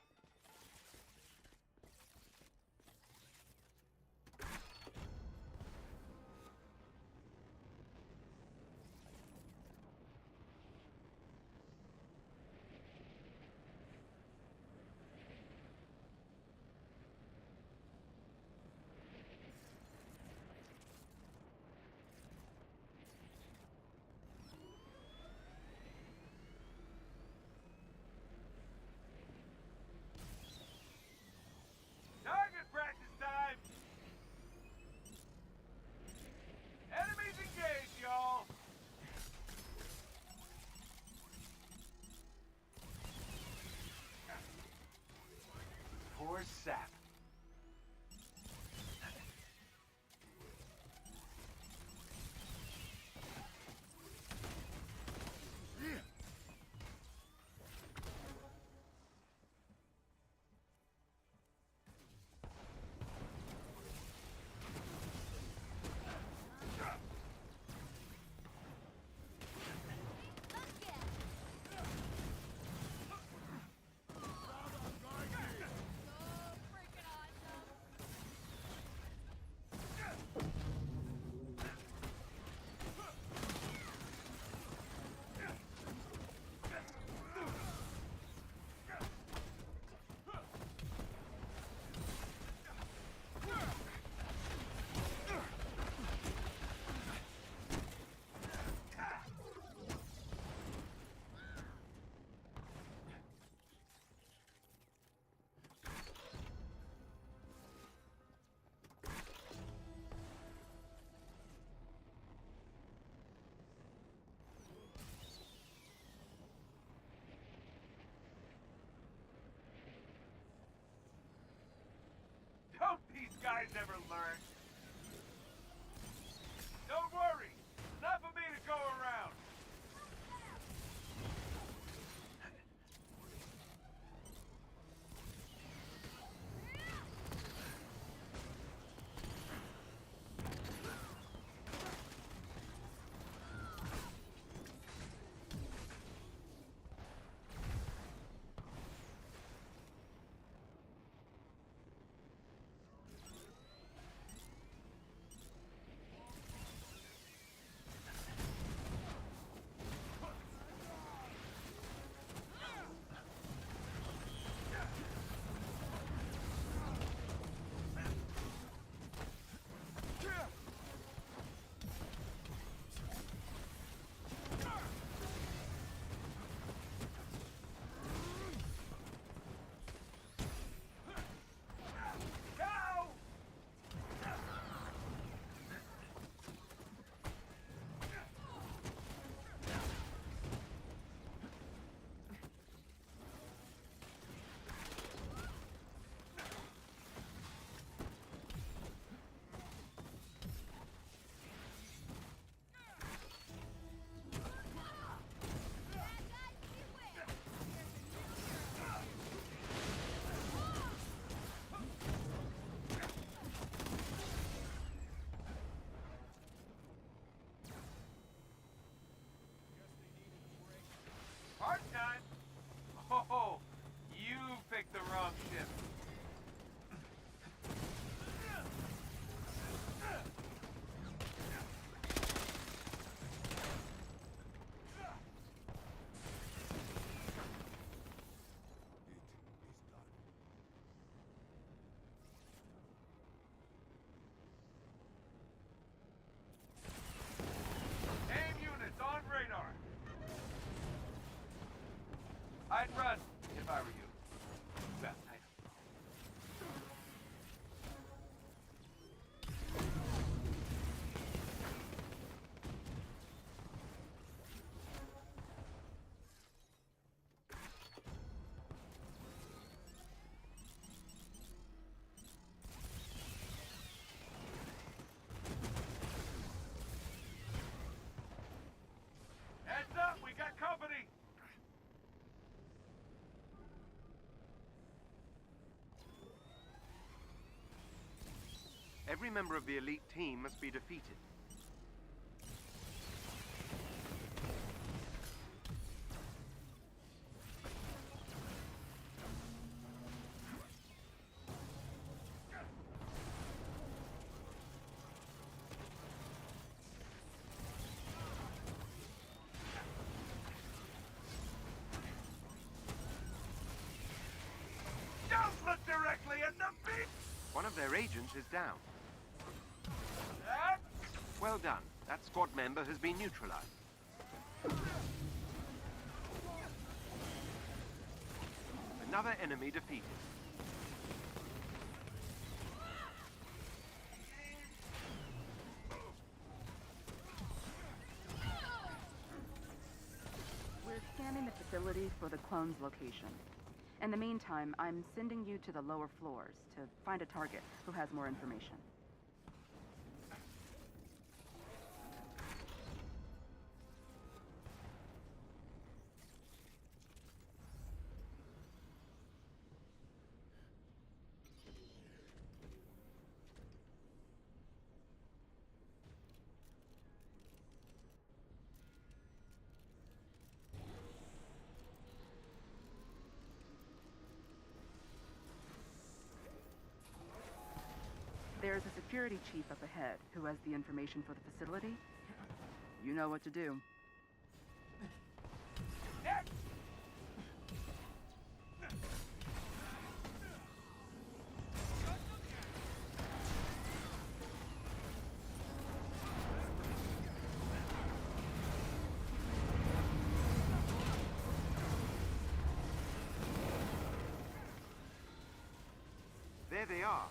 [SPEAKER 8] Target practice time! Enemies engaged, y'all!
[SPEAKER 6] Poor sap.
[SPEAKER 8] Don't these guys ever learn? Don't worry! Enough of me to go around!
[SPEAKER 4] Every member of the elite team must be defeated.
[SPEAKER 8] Don't look directly at the beast!
[SPEAKER 4] One of their agents is down. Well done. That squad member has been neutralized. Another enemy defeated.
[SPEAKER 11] We're scanning the facility for the clone's location. In the meantime, I'm sending you to the lower floors to find a target who has more information. There's a security chief up ahead who has the information for the facility. You know what to do.
[SPEAKER 4] There they are.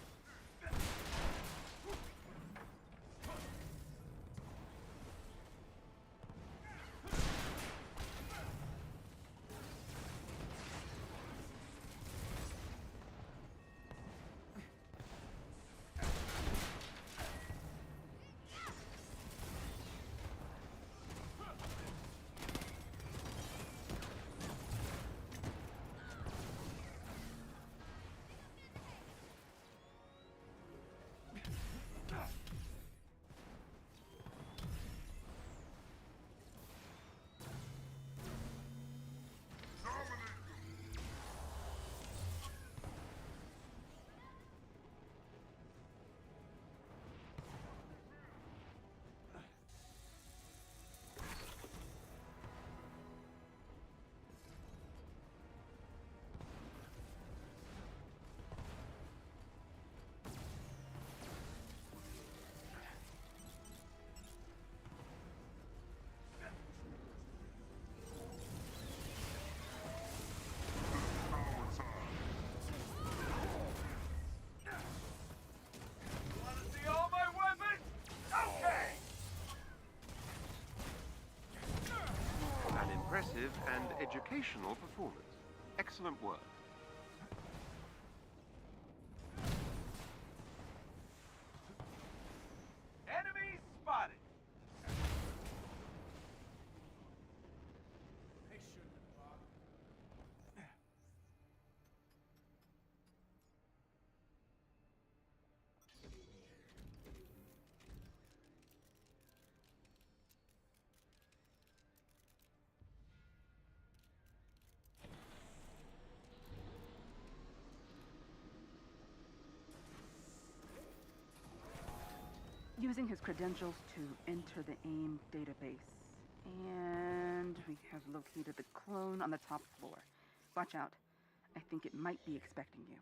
[SPEAKER 4] Impressive and educational performance. Excellent work.
[SPEAKER 8] Enemy spotted! They shouldn't have bothered.
[SPEAKER 11] Using his credentials to enter the AIM database. And we have located the clone on the top floor. Watch out. I think it might be expecting you.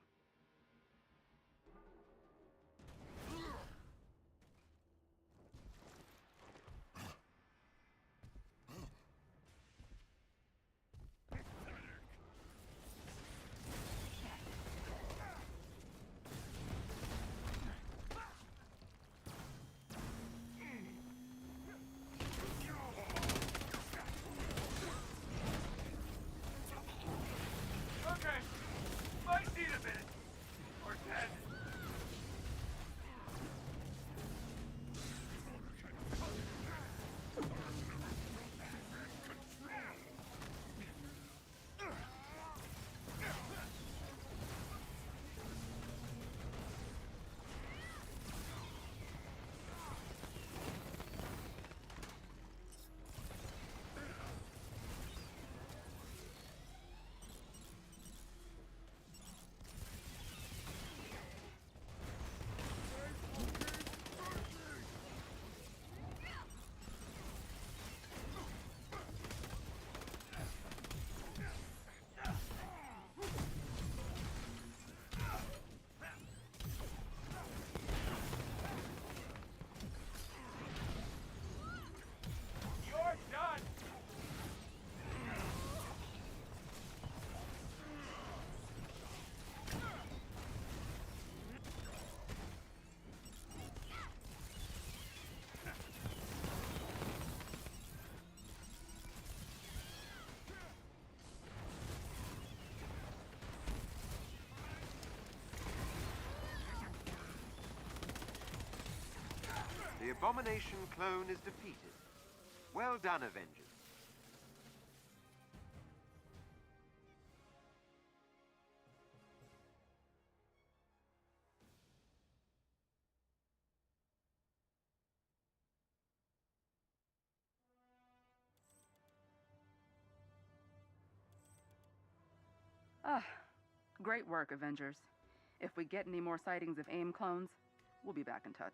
[SPEAKER 8] Okay, might need a minute.
[SPEAKER 4] Abomination clone is defeated. Well done, Avengers.
[SPEAKER 11] Ah, great work, Avengers. If we get any more sightings of AIM clones, we'll be back in touch.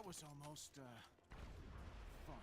[SPEAKER 3] That was almost, fun.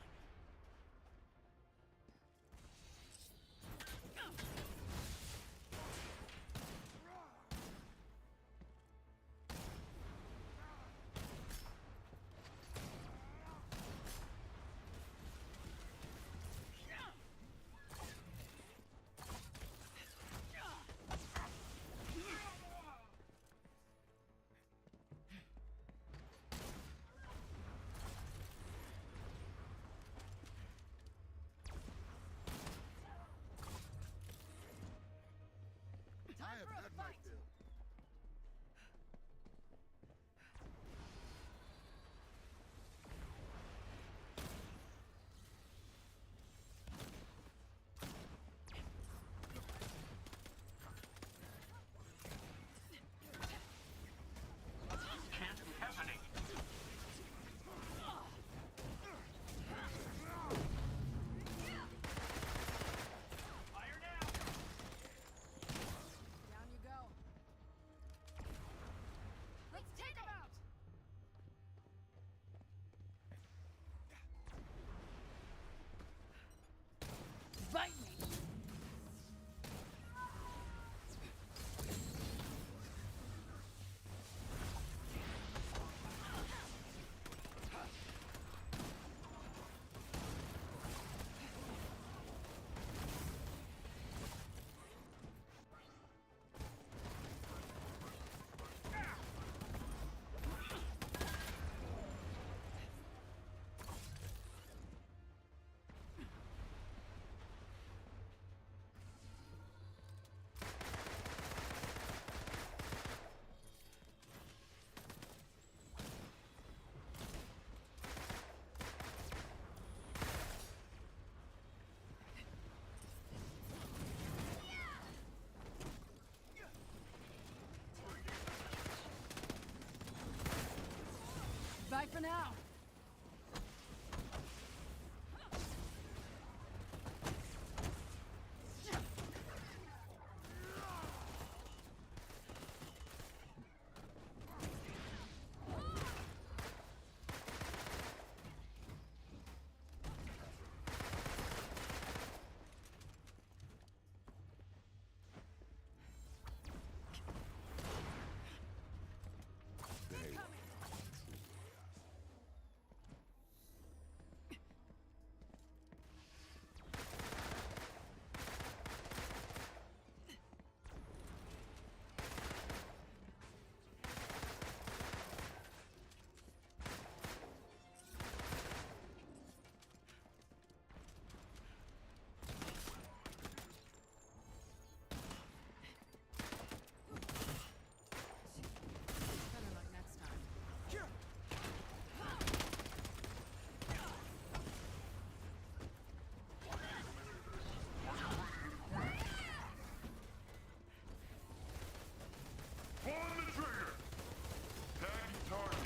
[SPEAKER 1] I have had my fill.
[SPEAKER 8] Can't hesitate. Fire now!
[SPEAKER 7] Down you go. Let's take him out! Bite me! Bye for now. Better luck next time.
[SPEAKER 8] Pull the trigger! Tagging target.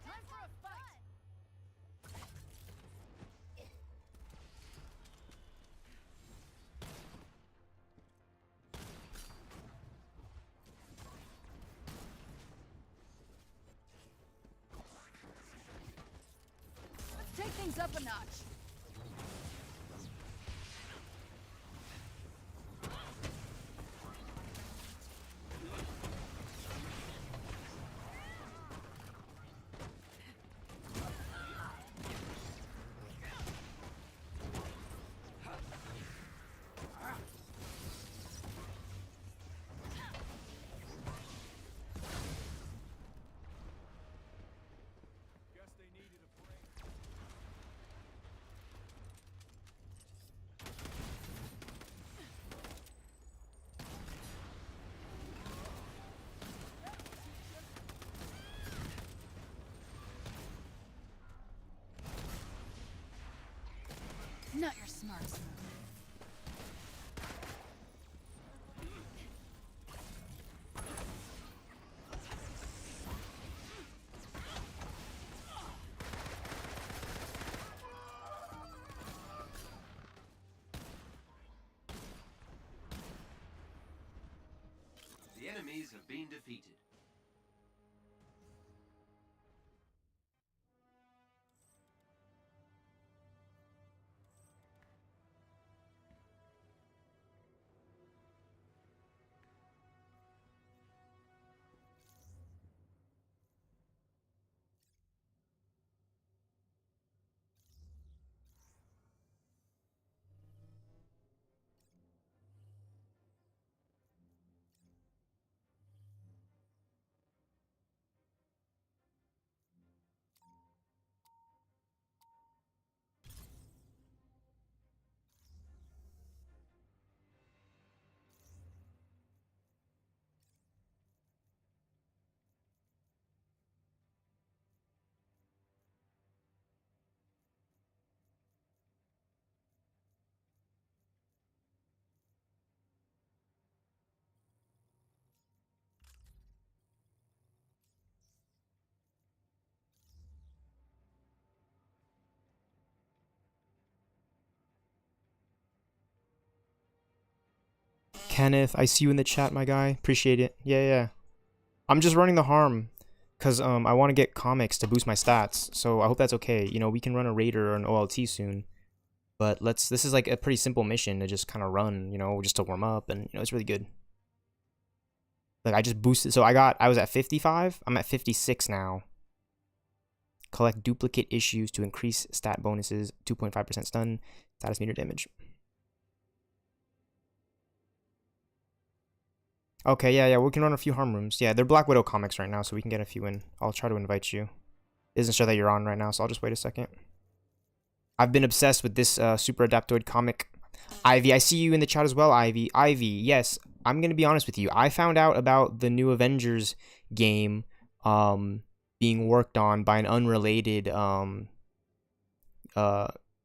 [SPEAKER 7] Time for a fight! Let's take things up a notch. Not your smartest move.
[SPEAKER 4] The enemies have been defeated.
[SPEAKER 12] Kenneth, I see you in the chat, my guy. Appreciate it. Yeah. I'm just running the harm because I want to get comics to boost my stats. So I hope that's okay. You know, we can run a raider or an OLT soon. But this is like a pretty simple mission to just kind of run, you know, just to warm up, and you know, it's really good. Like I just boosted, so I was at 55, I'm at 56 now. Collect duplicate issues to increase stat bonuses, 2.5% stun, status meter damage. Okay, yeah, we can run a few harm rooms. Yeah, they're Black Widow comics right now, so we can get a few in. I'll try to invite you. It doesn't show that you're on right now, so I'll just wait a second. I've been obsessed with this Super Adaptoid comic. Ivy, I see you in the chat as well, Ivy. Ivy, yes, I'm going to be honest with you. I found out about the new Avengers game being worked on by an unrelated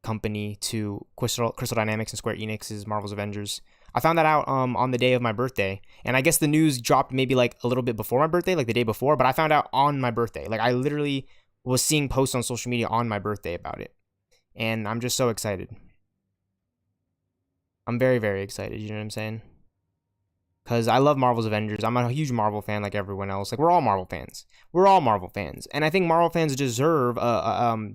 [SPEAKER 12] company to Crystal Dynamics and Square Enix's Marvel's Avengers. I found that out on the day of my birthday, and I guess the news dropped maybe like a little bit before my birthday, like the day before, but I found out on my birthday. Like I literally was seeing posts on social media on my birthday about it, and I'm just so excited. I'm very, very excited, you know what I'm saying? Because I love Marvel's Avengers. I'm a huge Marvel fan like everyone else. Like, we're all Marvel fans. We're all Marvel fans. And I think Marvel fans deserve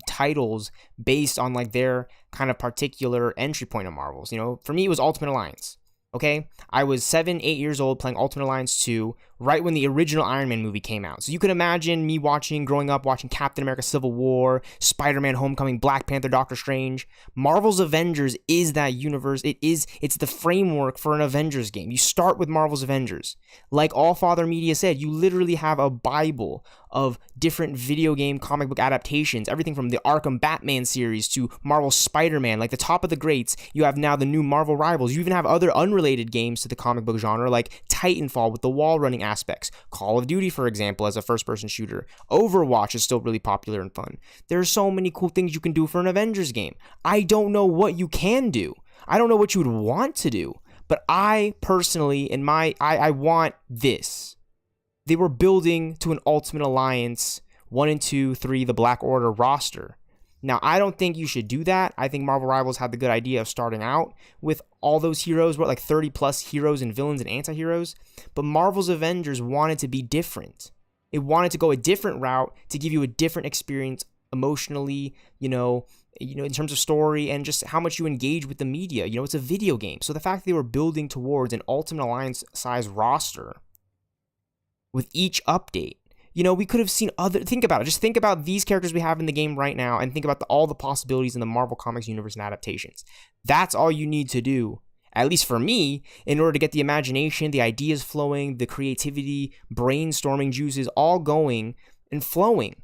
[SPEAKER 12] titles based on, like, their kind of particular entry point of Marvels. You know, for me, it was Ultimate Alliance. Okay? I was 7, 8 years old playing Ultimate Alliance 2 right when the original Iron Man movie came out. So you can imagine me growing up watching Captain America Civil War, Spider-Man Homecoming, Black Panther, Doctor Strange. Marvel's Avengers is that universe. It's the framework for an Avengers game. You start with Marvel's Avengers. Like All Father Media said, you literally have a Bible of different video game comic book adaptations, everything from the Arkham Batman series to Marvel Spider-Man, like the top of the greats. You have now the new Marvel rivals. You even have other unrelated games to the comic book genre, like Titanfall with the wall running aspects, Call of Duty, for example, as a first-person shooter. Overwatch is still really popular and fun. There are so many cool things you can do for an Avengers game. I don't know what you can do. I don't know what you would want to do, but I personally, I want this. They were building to an Ultimate Alliance 1 and 2, 3, the Black Order roster. Now, I don't think you should do that. I think Marvel Rivals had the good idea of starting out with all those heroes, like 30 plus heroes and villains and anti-heroes. But Marvel's Avengers wanted to be different. It wanted to go a different route to give you a different experience emotionally, you know, in terms of story and just how much you engage with the media. You know, it's a video game. So the fact that they were building towards an Ultimate Alliance size roster with each update, you know, we could have seen think about it. Just think about these characters we have in the game right now and think about all the possibilities in the Marvel Comics universe and adaptations. That's all you need to do, at least for me, in order to get the imagination, the ideas flowing, the creativity, brainstorming juices all going and flowing.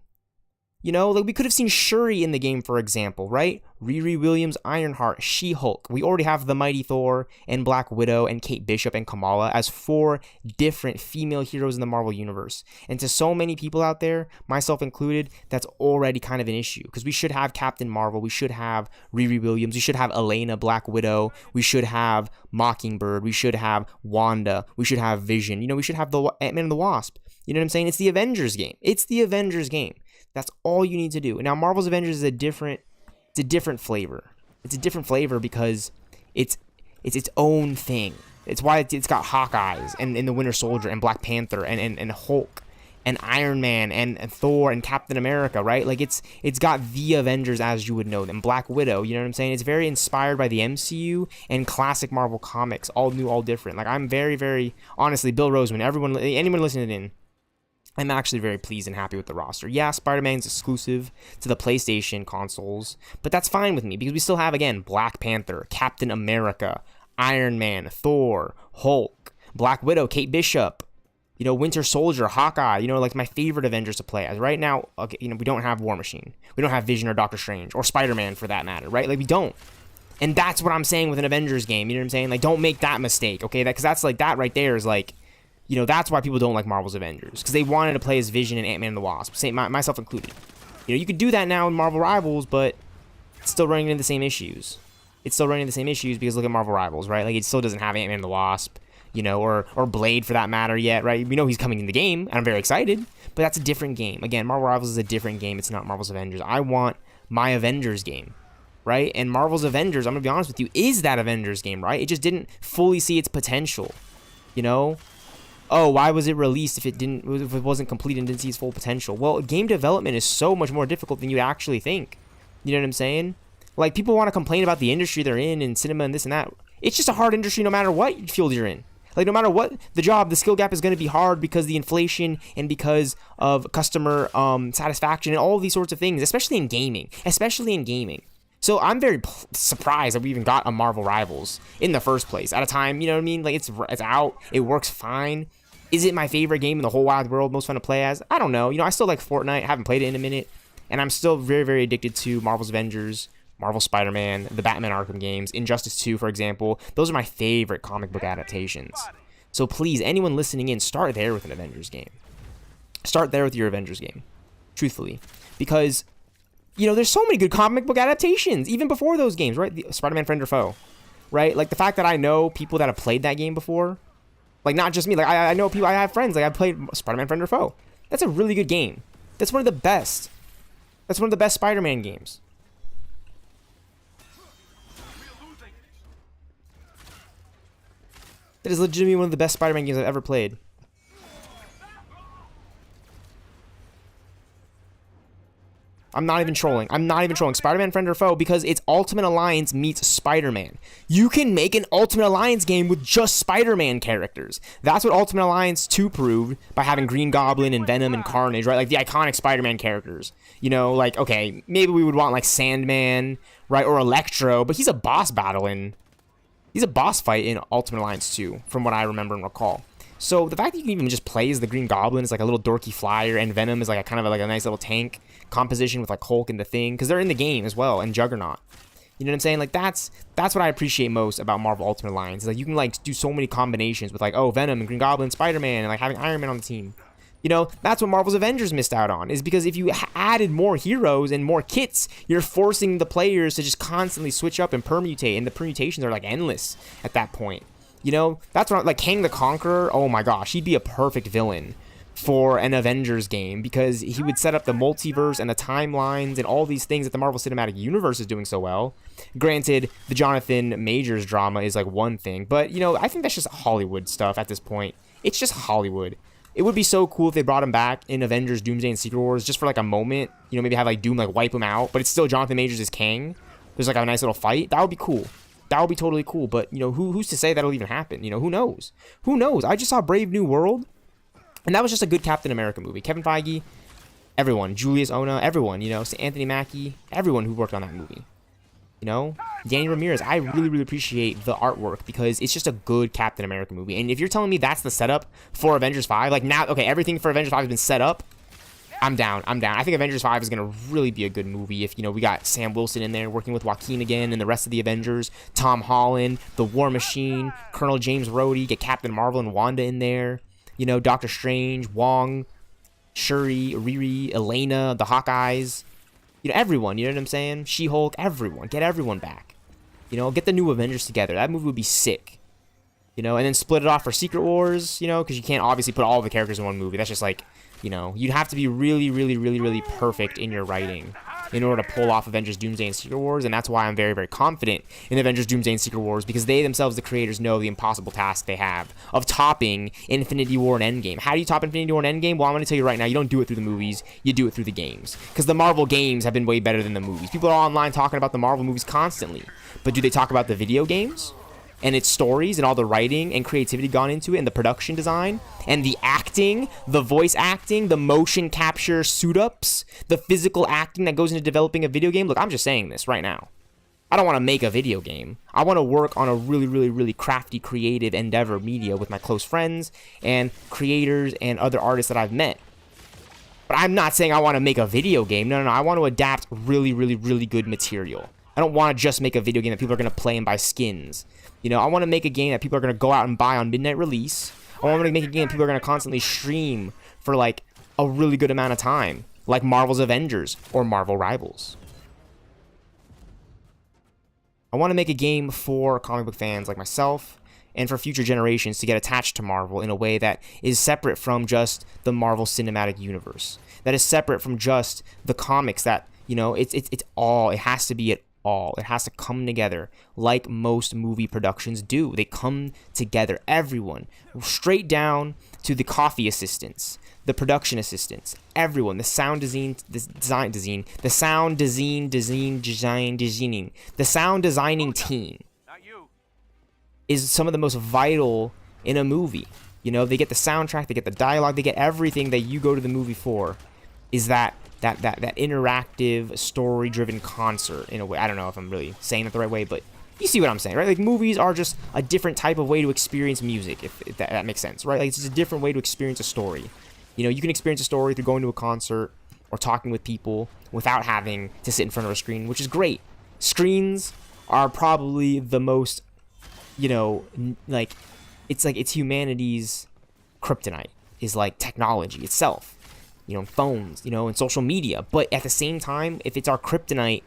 [SPEAKER 12] You know, like we could have seen Shuri in the game, for example, right? Riri Williams, Ironheart, She-Hulk. We already have the Mighty Thor and Black Widow and Kate Bishop and Kamala as 4 different female heroes in the Marvel Universe. And to so many people out there, myself included, that's already kind of an issue. Because we should have Captain Marvel, we should have Riri Williams, we should have Elena, Black Widow, we should have Mockingbird, we should have Wanda, we should have Vision, you know, we should have the Ant-Man and the Wasp. You know what I'm saying? It's the Avengers game. It's the Avengers game. That's all you need to do. Now, Marvel's Avengers is a different flavor. It's a different flavor because it's its own thing. It's why it's got Hawkeyes and the Winter Soldier and Black Panther and Hulk and Iron Man and Thor and Captain America, right? Like it's got the Avengers as you would know them. Black Widow, you know what I'm saying? It's very inspired by the MCU and classic Marvel comics, all new, all different. Like I'm very, very honestly, Bill Roseman, anyone listening in, I'm actually very pleased and happy with the roster. Yeah, Spider-Man's exclusive to the PlayStation consoles, but that's fine with me because we still have, again, Black Panther, Captain America, Iron Man, Thor, Hulk, Black Widow, Kate Bishop, you know, Winter Soldier, Hawkeye, you know, like my favorite Avengers to play as. Right now, okay, you know, we don't have War Machine. We don't have Vision or Doctor Strange or Spider-Man for that matter, right? Like we don't. And that's what I'm saying with an Avengers game, you know what I'm saying? Like don't make that mistake, okay? Because that's like, that right there is like, you know, that's why people don't like Marvel's Avengers. Because they wanted to play as Vision and Ant-Man and the Wasp. Myself included. You know, you could do that now in Marvel Rivals, but it's still running into the same issues. It's still running into the same issues because look at Marvel Rivals, right? Like, it still doesn't have Ant-Man and the Wasp, you know, or Blade for that matter yet, right? We know he's coming in the game, and I'm very excited. But that's a different game. Again, Marvel Rivals is a different game. It's not Marvel's Avengers. I want my Avengers game, right? And Marvel's Avengers, I'm going to be honest with you, is that Avengers game, right? It just didn't fully see its potential, you know? Oh, why was it released if it wasn't complete and didn't see its full potential? Well, game development is so much more difficult than you actually think. You know what I'm saying? Like, people want to complain about the industry they're in cinema and this and that. It's just a hard industry no matter what field you're in. Like, no matter what the job, the skill gap is going to be hard because of the inflation and because of customer satisfaction and all these sorts of things, especially in gaming. So I'm very surprised that we even got a Marvel Rivals in the first place at a time, you know what I mean? Like, it's out, it works fine. Is it my favorite game in the whole wide world, most fun to play as? I don't know. You know, I still like Fortnite. I haven't played it in a minute. And I'm still very, very addicted to Marvel's Avengers, Marvel Spider-Man, the Batman Arkham games, Injustice 2, for example. Those are my favorite comic book adaptations. So please, anyone listening in, start there with an Avengers game. Start there with your Avengers game, truthfully. Because, you know, there's so many good comic book adaptations, even before those games, right? The Spider-Man Friend or Foe, right? Like, the fact that I know people that have played that game before, like, not just me. Like, I know people, I have friends. Like, I played Spider-Man Friend or Foe. That's a really good game. That's one of the best. That's one of the best Spider-Man games. That is legitimately one of the best Spider-Man games I've ever played. I'm not even trolling. Spider-Man Friend or Foe because it's Ultimate Alliance meets Spider-Man. You can make an Ultimate Alliance game with just Spider-Man characters. That's what Ultimate Alliance 2 proved by having Green Goblin and Venom and Carnage, right? Like the iconic Spider-Man characters. You know, like, okay, maybe we would want like Sandman, right? Or Electro, but he's a boss fight in Ultimate Alliance 2, from what I remember and recall. So the fact that you can even just play as the Green Goblin is like a little dorky flyer, and Venom is like a kind of like a nice little tank composition with like Hulk and the Thing, because they're in the game as well, and Juggernaut. You know what I'm saying? Like that's what I appreciate most about Marvel Ultimate Alliance. Is like you can like do so many combinations with like, oh, Venom and Green Goblin, Spider-Man, and like having Iron Man on the team. You know, that's what Marvel's Avengers missed out on, is because if you added more heroes and more kits, you're forcing the players to just constantly switch up and permutate, and the permutations are like endless at that point. You know, that's what, like, Kang the Conqueror, oh my gosh, he'd be a perfect villain for an Avengers game because he would set up the multiverse and the timelines and all these things that the Marvel Cinematic Universe is doing so well. Granted, the Jonathan Majors drama is like one thing, but, you know, I think that's just Hollywood stuff at this point. It's just Hollywood. It would be so cool if they brought him back in Avengers, Doomsday, and Secret Wars just for like a moment. You know, maybe have like Doom like wipe him out, but it's still Jonathan Majors as Kang. There's like a nice little fight. That would be cool. That would be totally cool. But, you know, who's to say that'll even happen? You know, who knows? Who knows? I just saw Brave New World, and that was just a good Captain America movie. Kevin Feige, everyone. Julius Ona, everyone. You know, Anthony Mackie, everyone who worked on that movie. You know, Danny Ramirez. I really, really appreciate the artwork because it's just a good Captain America movie. And if you're telling me that's the setup for Avengers 5, like now, okay, everything for Avengers 5 has been set up. I'm down. I think Avengers 5 is going to really be a good movie if, you know, we got Sam Wilson in there working with Joaquin again and the rest of the Avengers, Tom Holland, the War Machine, Colonel James Rhodey, get Captain Marvel and Wanda in there, you know, Doctor Strange, Wong, Shuri, Riri, Elena, the Hawkeyes, you know, everyone, you know what I'm saying? She-Hulk, everyone. Get everyone back. You know, get the new Avengers together. That movie would be sick. You know, and then split it off for Secret Wars, you know, because you can't obviously put all the characters in one movie. That's just like, you know, you'd have to be really, really, really, really perfect in your writing in order to pull off Avengers Doomsday and Secret Wars, and that's why I'm very, very confident in Avengers Doomsday and Secret Wars, because they themselves, the creators, know the impossible task they have of topping Infinity War and Endgame. How do you top Infinity War and Endgame? Well, I'm going to tell you right now, you don't do it through the movies, you do it through the games, because the Marvel games have been way better than the movies. People are online talking about the Marvel movies constantly, but do they talk about the video games? And its stories and all the writing and creativity gone into it and the production design and the acting, the voice acting, the motion capture suit-ups, the physical acting that goes into developing a video game. Look, I'm just saying this right now. I don't want to make a video game. I want to work on a really, really, really crafty, creative endeavor media with my close friends and creators and other artists that I've met. But I'm not saying I want to make a video game. No. I want to adapt really, really, really good material. I don't want to just make a video game that people are going to play and buy skins. You know, I want to make a game that people are going to go out and buy on midnight release. I want to make a game that people are going to constantly stream for, like, a really good amount of time. Like Marvel's Avengers or Marvel Rivals. I want to make a game for comic book fans like myself and for future generations to get attached to Marvel in a way that is separate from just the Marvel Cinematic Universe. That is separate from just the comics that, you know, it's all, it has to be all. It has to come together like most movie productions do. They come together, everyone, straight down to the coffee assistants, the production assistants, everyone, the sound designing, the sound designing team is some of the most vital in a movie. You know, they get the soundtrack, they get the dialogue, they get everything that you go to the movie for. Is that interactive, story-driven concert in a way. I don't know if I'm really saying it the right way, but you see what I'm saying, right? Like, movies are just a different type of way to experience music, if that makes sense, right? Like, it's just a different way to experience a story. You know, you can experience a story through going to a concert or talking with people without having to sit in front of a screen, which is great. Screens are probably the most, you know, it's humanity's kryptonite, is like technology itself. You know, phones, you know, and social media. But at the same time, if it's our kryptonite,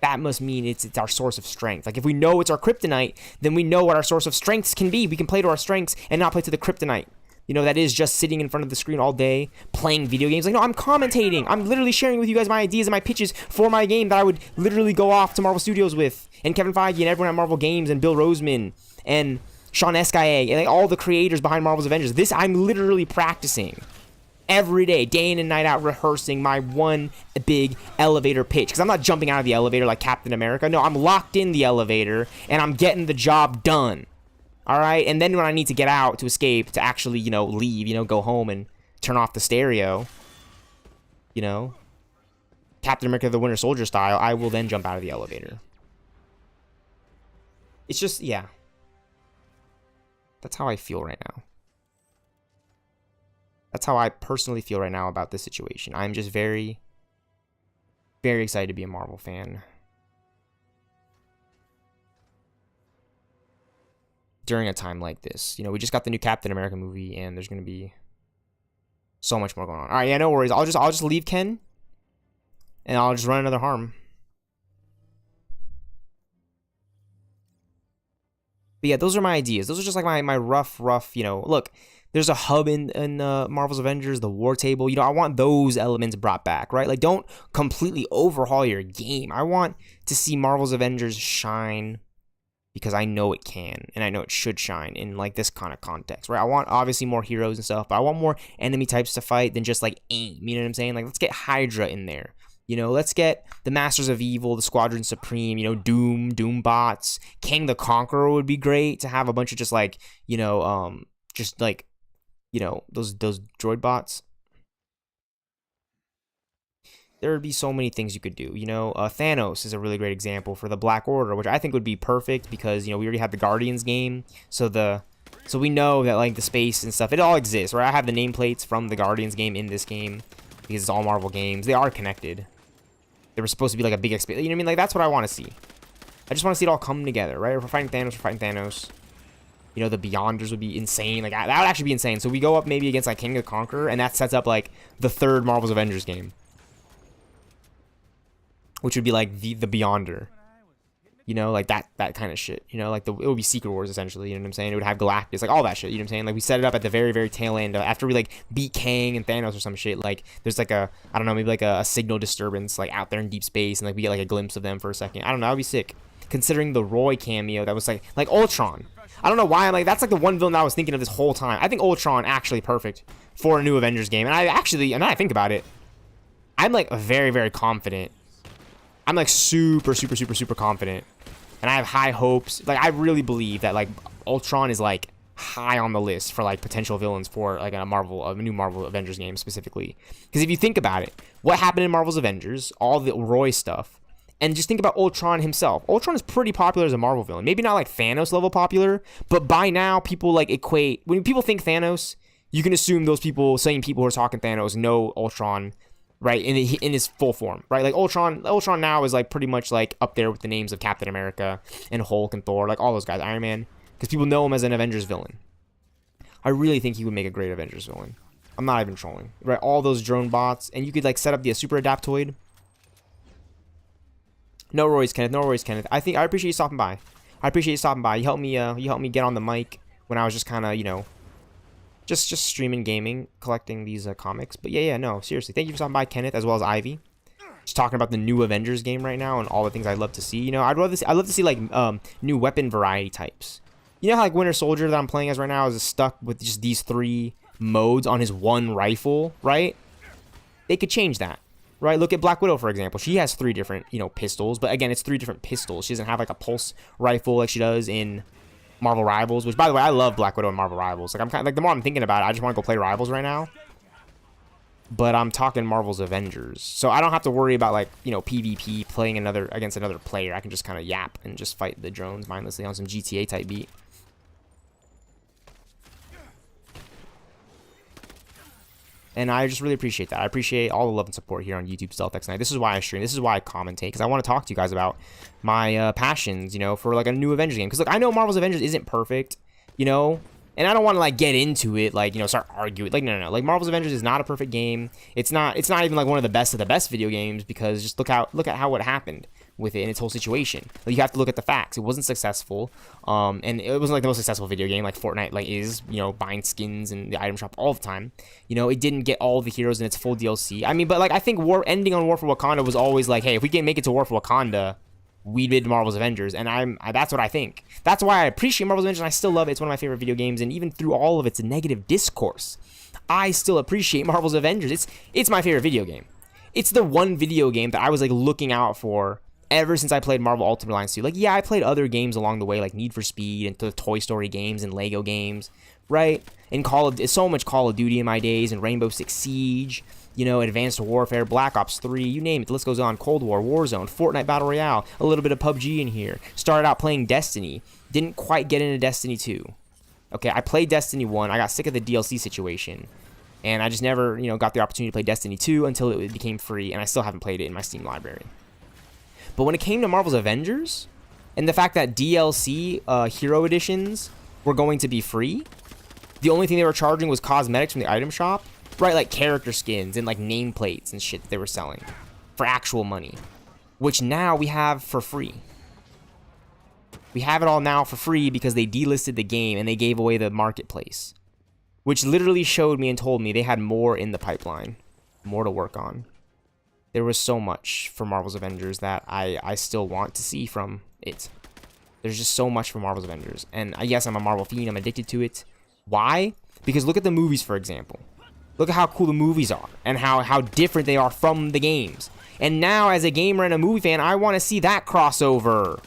[SPEAKER 12] that must mean it's our source of strength. Like, if we know it's our kryptonite, then we know what our source of strengths can be. We can play to our strengths and not play to the kryptonite. You know, that is just sitting in front of the screen all day, playing video games. Like, no, I'm commentating. I'm literally sharing with you guys my ideas and my pitches for my game that I would literally go off to Marvel Studios with. And Kevin Feige and everyone at Marvel Games and Bill Roseman and Sean Escaille and like, all the creators behind Marvel's Avengers. This, I'm literally practicing. Every day in and night out, rehearsing my one big elevator pitch. Because I'm not jumping out of the elevator like Captain America. No, I'm locked in the elevator, and I'm getting the job done. All right? And then when I need to get out to escape, to actually, you know, leave, you know, go home and turn off the stereo, you know, Captain America the Winter Soldier style, I will then jump out of the elevator. It's just, yeah. That's how I feel right now. That's how I personally feel right now about this situation. I'm just very, very excited to be a Marvel fan. During a time like this. You know, we just got the new Captain America movie, and there's going to be so much more going on. All right, yeah, no worries. I'll just leave Ken, and I'll just run another harm. But yeah, those are my ideas. Those are just like my rough, you know, look. There's a hub in Marvel's Avengers, the war table. You know, I want those elements brought back, right? Like, don't completely overhaul your game. I want to see Marvel's Avengers shine because I know it can, and I know it should shine in, like, this kind of context, right? I want, obviously, more heroes and stuff, but I want more enemy types to fight than just, like, AIM. You know what I'm saying? Like, let's get Hydra in there. You know, let's get the Masters of Evil, the Squadron Supreme, you know, DoomBots. King the Conqueror would be great to have a bunch of just, like, you know, just, like, you know, those droid bots. There would be so many things you could do. You know, Thanos is a really great example for the Black Order, which I think would be perfect because, you know, we already have the Guardians game. So we know that, like, the space and stuff, it all exists, right? I have the nameplates from the Guardians game in this game. because it's all Marvel games. They are connected. They were supposed to be like a big experience. You know what I mean? Like, that's what I want to see. I just want to see it all come together, right? If we're fighting Thanos, we're fighting Thanos. You know, the Beyonders would be insane. Like, that would actually be insane. So we go up maybe against, like, King of the Conqueror, and that sets up, like, the third Marvel's Avengers game. Which would be, like, the Beyonder. You know, like, that kind of shit. You know, like, it would be Secret Wars, essentially. You know what I'm saying? It would have Galactus, like, all that shit. You know what I'm saying? Like, we set it up at the very, very tail end. After we, like, beat Kang and Thanos or some shit, like, there's, like, I don't know, maybe, like, a signal disturbance, like, out there in deep space, and, like, we get, like, a glimpse of them for a second. I don't know, that would be sick. Considering the Roy cameo that was, like Ultron. I don't know why I'm like, that's, like, the one villain that I was thinking of this whole time. I think Ultron actually perfect for a new Avengers game. And I actually, and now I think about it, I'm, like, very, very confident. I'm, like, super, super, super, super confident. And I have high hopes. Like, I really believe that, like, Ultron is, like, high on the list for, like, potential villains for, like, a new Marvel Avengers game specifically. Because if you think about it, what happened in Marvel's Avengers, all the Roy stuff, and just think about Ultron himself. Ultron is pretty popular as a Marvel villain. Maybe not, like, Thanos level popular, but by now, people, like, equate... When people think Thanos, you can assume those people, same people who are talking Thanos, know Ultron, right, in his full form, right? Like, Ultron now is, like, pretty much, like, up there with the names of Captain America and Hulk and Thor, like, all those guys, Iron Man, because people know him as an Avengers villain. I really think he would make a great Avengers villain. I'm not even trolling, right? All those drone bots, and you could, like, set up the Super Adaptoid. No worries, Kenneth. No worries, Kenneth. I appreciate you stopping by. I appreciate you stopping by. You helped me get on the mic when I was just kind of, you know, just streaming gaming, collecting these comics. But yeah, no, seriously. Thank you for stopping by, Kenneth, as well as Ivy. Just talking about the new Avengers game right now and all the things I'd love to see. You know, I'd love to see like new weapon variety types. You know how, like, Winter Soldier that I'm playing as right now is stuck with just these 3 modes on his one rifle, right? They could change that. Right, look at Black Widow, for example. She has 3 different, you know, pistols. But again, it's 3 different pistols. She doesn't have, like, a pulse rifle like she does in Marvel Rivals. Which, by the way, I love Black Widow and Marvel Rivals. Like, I'm kind of, like, the more I'm thinking about it, I just want to go play Rivals right now. But I'm talking Marvel's Avengers. So I don't have to worry about, like, you know, PvP playing against another player. I can just kind of yap and just fight the drones mindlessly on some GTA type beat. And I just really appreciate that. I appreciate all the love and support here on YouTube, stealthxknight. This is why I stream. This is why I commentate, because I want to talk to you guys about my passions, you know, for, like, a new Avengers game. Because, look, I know Marvel's Avengers isn't perfect, you know, and I don't want to, like, get into it, like, you know, start arguing. Like, no. Like, Marvel's Avengers is not a perfect game. It's not even, like, one of the best video games, because just look at how it happened with it and its whole situation. Like, you have to look at the facts. It wasn't successful, and it wasn't, like, the most successful video game like Fortnite, like, is, you know, buying skins in the item shop all the time. You know, it didn't get all the heroes in its full DLC. I mean, but, like, I think ending on War for Wakanda was always like, hey, if we can make it to War for Wakanda, we did Marvel's Avengers, and that's what I think. That's why I appreciate Marvel's Avengers, and I still love it. It's one of my favorite video games, and even through all of its negative discourse, I still appreciate Marvel's Avengers. It's my favorite video game. It's the one video game that I was, like, looking out for ever since I played Marvel Ultimate Alliance 2. Like, yeah, I played other games along the way, like Need for Speed and the Toy Story games and Lego games, right? And so much Call of Duty in my days, and Rainbow Six Siege, you know, Advanced Warfare, Black Ops 3, you name it. The list goes on. Cold War, Warzone, Fortnite Battle Royale, a little bit of PUBG in here. Started out playing Destiny. Didn't quite get into Destiny 2. Okay, I played Destiny 1. I got sick of the DLC situation. And I just never, you know, got the opportunity to play Destiny 2 until it became free, and I still haven't played it in my Steam library. But when it came to Marvel's Avengers, and the fact that DLC hero editions were going to be free, the only thing they were charging was cosmetics from the item shop, right? Like character skins and, like, nameplates and shit that they were selling for actual money, which now we have for free. We have it all now for free because they delisted the game and they gave away the marketplace, which literally showed me and told me they had more in the pipeline, more to work on. There was so much for Marvel's Avengers that I still want to see from it. There's just so much for Marvel's Avengers. And yes, I'm a Marvel fiend. I'm addicted to it. Why? Because look at the movies, for example. Look at how cool the movies are and how different they are from the games. And now, as a gamer and a movie fan, I want to see that crossover.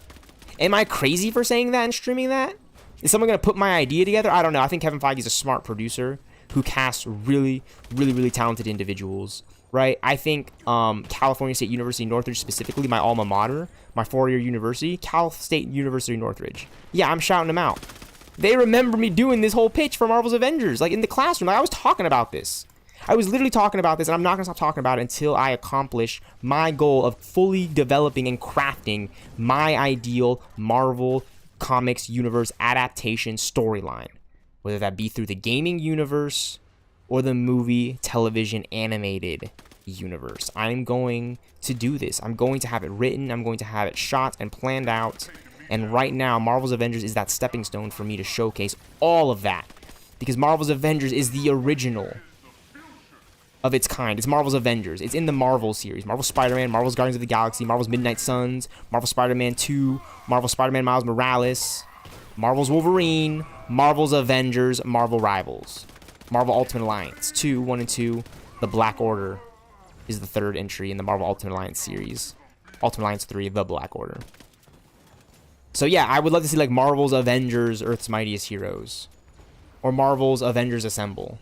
[SPEAKER 12] Am I crazy for saying that and streaming that? Is someone going to put my idea together? I don't know. I think Kevin Feige is a smart producer who casts really, really, really talented individuals. Right, I think California State University Northridge, specifically my alma mater, my 4-year university, Cal State University Northridge. Yeah, I'm shouting them out. They remember me doing this whole pitch for Marvel's Avengers, like in the classroom. Like, I was talking about this. I was literally talking about this, and I'm not going to stop talking about it until I accomplish my goal of fully developing and crafting my ideal Marvel Comics universe adaptation storyline. Whether that be through the gaming universe or the movie, television, animated universe. I'm going to do this. I'm going to have it written. I'm going to have it shot and planned out. And right now, Marvel's Avengers is that stepping stone for me to showcase all of that. Because Marvel's Avengers is the original of its kind. It's Marvel's Avengers. It's in the Marvel series. Marvel Spider-Man, Marvel's Guardians of the Galaxy, Marvel's Midnight Suns, Marvel Spider-Man 2, Marvel Spider-Man Miles Morales, Marvel's Wolverine, Marvel's Avengers, Marvel Rivals, Marvel Ultimate Alliance 2, 1 and 2, The Black Order is the third entry in the Marvel Ultimate Alliance series. Ultimate Alliance 3, The Black Order. So yeah, I would love to see like Marvel's Avengers, Earth's Mightiest Heroes. Or Marvel's Avengers Assemble.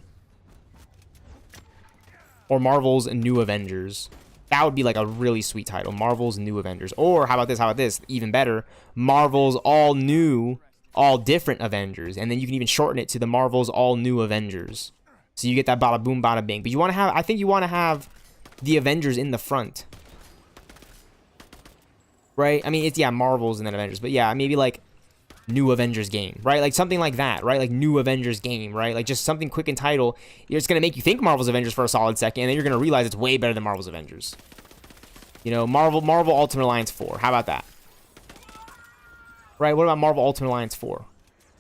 [SPEAKER 12] Or Marvel's New Avengers. That would be like a really sweet title. Marvel's New Avengers. Or how about this? How about this? Even better. Marvel's All New, All Different Avengers. And then you can even shorten it to the Marvel's All New Avengers. So you get that bada boom, bada bing. But you want to have, I think you want to have the Avengers in the front. Right? I mean, it's, yeah, Marvel's and then Avengers. But yeah, maybe like New Avengers Game, right? Like something like that, right? Like New Avengers Game, right? Like just something quick in title. It's going to make you think Marvel's Avengers for a solid second, and then you're going to realize it's way better than Marvel's Avengers. You know, Marvel Ultimate Alliance 4. How about that? Right? What about Marvel Ultimate Alliance 4?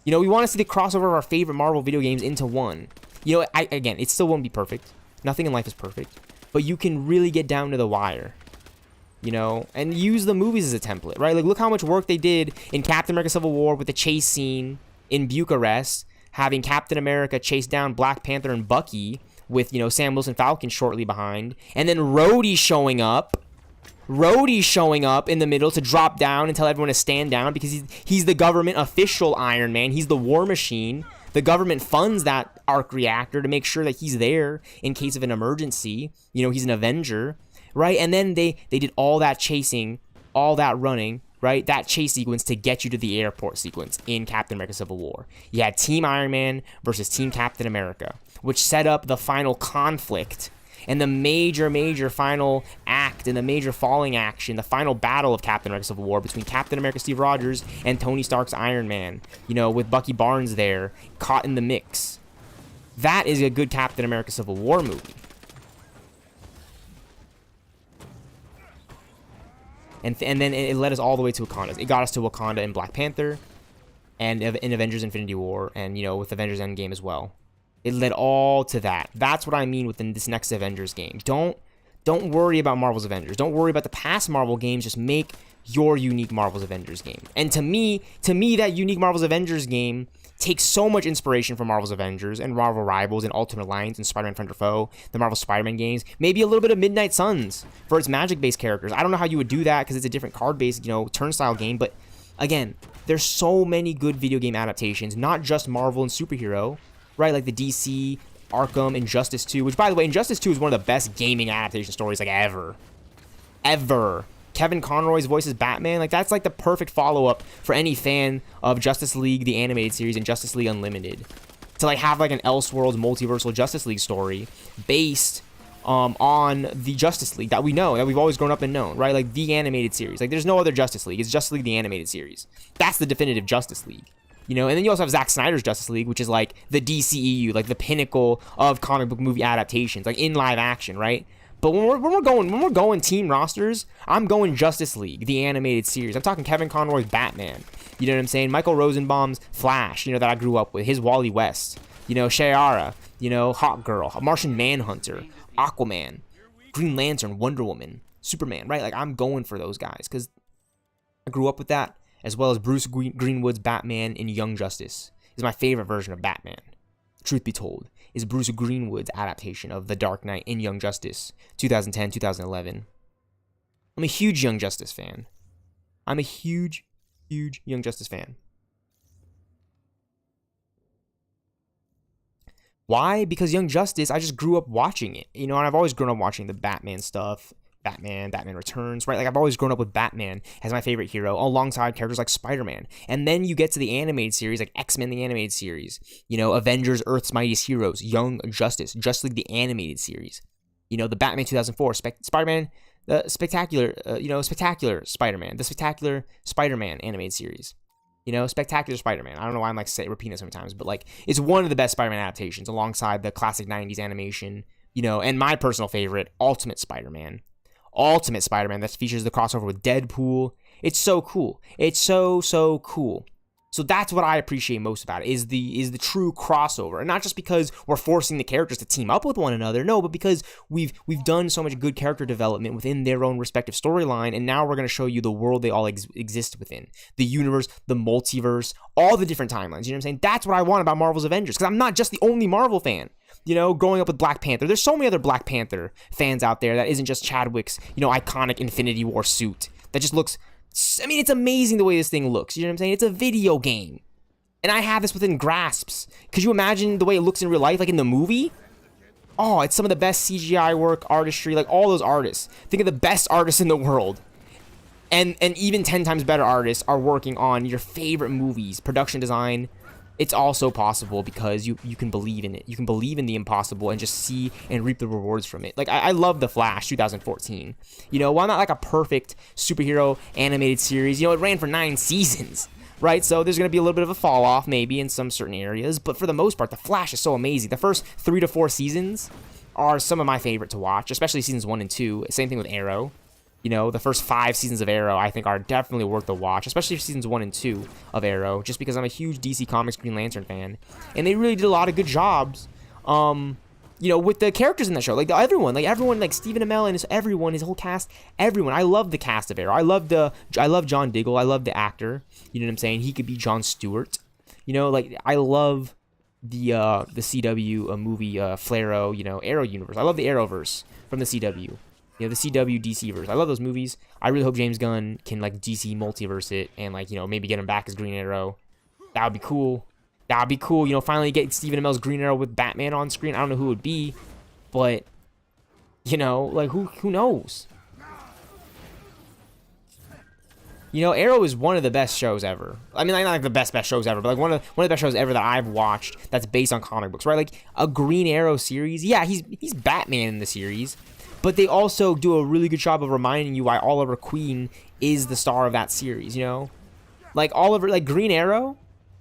[SPEAKER 12] You know, we want to see the crossover of our favorite Marvel video games into one. You know, again, it still won't be perfect. Nothing in life is perfect. But you can really get down to the wire. You know, and use the movies as a template, right? Like, look how much work they did in Captain America Civil War with the chase scene in Bucharest, having Captain America chase down Black Panther and Bucky with, you know, Sam Wilson Falcon shortly behind, and then Rhodey showing up in the middle to drop down and tell everyone to stand down because he's the government official Iron Man. He's the war machine. The government funds that arc reactor to make sure that he's there in case of an emergency. You know, he's an Avenger. Right, and then they did all that chasing, all that running, right? That chase sequence to get you to the airport sequence in Captain America Civil War. You had Team Iron Man versus Team Captain America, which set up the final conflict and the major final act and the major falling action, the final battle of Captain America Civil War between Captain America Steve Rogers and Tony Stark's Iron Man, you know, with Bucky Barnes there, caught in the mix. That is a good Captain America Civil War movie. And then it led us all the way to Wakanda. It got us to Wakanda in Black Panther, and in Avengers Infinity War, and, you know, with Avengers Endgame as well. It led all to that. That's what I mean within this next Avengers game. Don't worry about Marvel's Avengers. Don't worry about the past Marvel games. Just make your unique Marvel's Avengers game. And to me, that unique Marvel's Avengers game takes so much inspiration from Marvel's Avengers and Marvel Rivals and Ultimate Alliance and Spider-Man Friend or Foe, the Marvel Spider-Man games, maybe a little bit of Midnight Suns for its magic-based characters. I don't know how you would do that because it's a different card-based, you know, turnstile game, but again, there's so many good video game adaptations, not just Marvel and superhero, right? Like the DC, Arkham, Injustice 2, which, by the way, Injustice 2 is one of the best gaming adaptation stories, like, ever. Ever. Kevin Conroy's voice as Batman, like, that's like the perfect follow-up for any fan of Justice League, the animated series, and Justice League Unlimited. To, like, have, like, an Elseworlds multiversal Justice League story based on the Justice League that we know, that we've always grown up and known, right? Like, the animated series. Like, there's no other Justice League. It's Justice League, the animated series. That's the definitive Justice League. You know, and then you also have Zack Snyder's Justice League, which is, like, the DCEU, like, the pinnacle of comic book movie adaptations, like, in live action, right? But when we're going team rosters, I'm going Justice League, the animated series. I'm talking Kevin Conroy's Batman. You know what I'm saying? Michael Rosenbaum's Flash, you know, that I grew up with. His Wally West. You know, Shiera. You know, Hawk Girl. Martian Manhunter. Aquaman. Green Lantern. Wonder Woman. Superman, right? Like, I'm going for those guys because I grew up with that, as well as Bruce Greenwood's Batman in Young Justice is my favorite version of Batman. Truth be told, is Bruce Greenwood's adaptation of The Dark Knight in Young Justice, 2010, 2011. I'm a huge Young Justice fan. I'm a huge Young Justice fan. Why? Because Young Justice, I just grew up watching it. You know, and I've always grown up watching the Batman stuff, Batman, Batman Returns, right? Like, I've always grown up with Batman as my favorite hero, alongside characters like Spider-Man. And then you get to the animated series, like X-Men the animated series, you know, Avengers, Earth's Mightiest Heroes, Young Justice, Justice League the animated series, you know, the Batman 2004, Spider-Man, the spectacular Spider-Man, the Spectacular Spider-Man animated series. You know, Spectacular Spider-Man. I don't know why I'm like repeating it sometimes, but like it's one of the best Spider-Man adaptations alongside the classic 90s animation, you know, and my personal favorite, Ultimate Spider-Man. Ultimate Spider-Man that features the crossover with Deadpool. It's so cool. It's so cool. So that's what I appreciate most about it, is the true crossover. And not just because we're forcing the characters to team up with one another, no, but because we've done so much good character development within their own respective storyline, and now we're going to show you the world they all exist within. The universe, the multiverse, all the different timelines. You know what I'm saying? That's what I want about Marvel's Avengers, because I'm not just the only Marvel fan. You know, growing up with Black Panther, there's so many other Black Panther fans out there that isn't just Chadwick's, you know, iconic Infinity War suit that just looks, I mean, it's amazing the way this thing looks. You know what I'm saying? It's a video game. And I have this within grasps. Could you imagine the way it looks in real life, like in the movie? Oh, it's some of the best CGI work, artistry, like all those artists. Think of the best artists in the world. And even 10 times better artists are working on your favorite movies, production design. It's also possible because you can believe in it. You can believe in the impossible and just see and reap the rewards from it. Like, I love The Flash 2014. You know, while not like a perfect superhero animated series, you know, it ran for 9 seasons, right? So there's going to be a little bit of a fall off maybe in some certain areas. But for the most part, The Flash is so amazing. The first 3 to 4 seasons are some of my favorite to watch, especially seasons 1 and 2. Same thing with Arrow. You know, the first 5 seasons of Arrow, I think, are definitely worth the watch, especially seasons 1 and 2 of Arrow, just because I'm a huge DC Comics Green Lantern fan. And they really did a lot of good jobs, you know, with the characters in that show. Like, everyone, like Stephen Amell and his whole cast, everyone. I love the cast of Arrow. I love John Diggle. I love the actor. You know what I'm saying? He could be Jon Stewart. You know, like, I love the CW movie, Flarrow, you know, Arrow universe. I love the Arrowverse from the CW. You know, the CW DC verse. I love those movies. I really hope James Gunn can, like, DC multiverse it and, like, you know, maybe get him back as Green Arrow. That would be cool. That would be cool. You know, finally get Stephen Amell's Green Arrow with Batman on screen. I don't know who it would be, but, you know, like, who knows? You know, Arrow is one of the best shows ever. I mean, like, not like the best shows ever, but like one of the best shows ever that I've watched that's based on comic books, right? Like a Green Arrow series. Yeah, he's Batman in the series. But they also do a really good job of reminding you why Oliver Queen is the star of that series, you know? Like, Green Arrow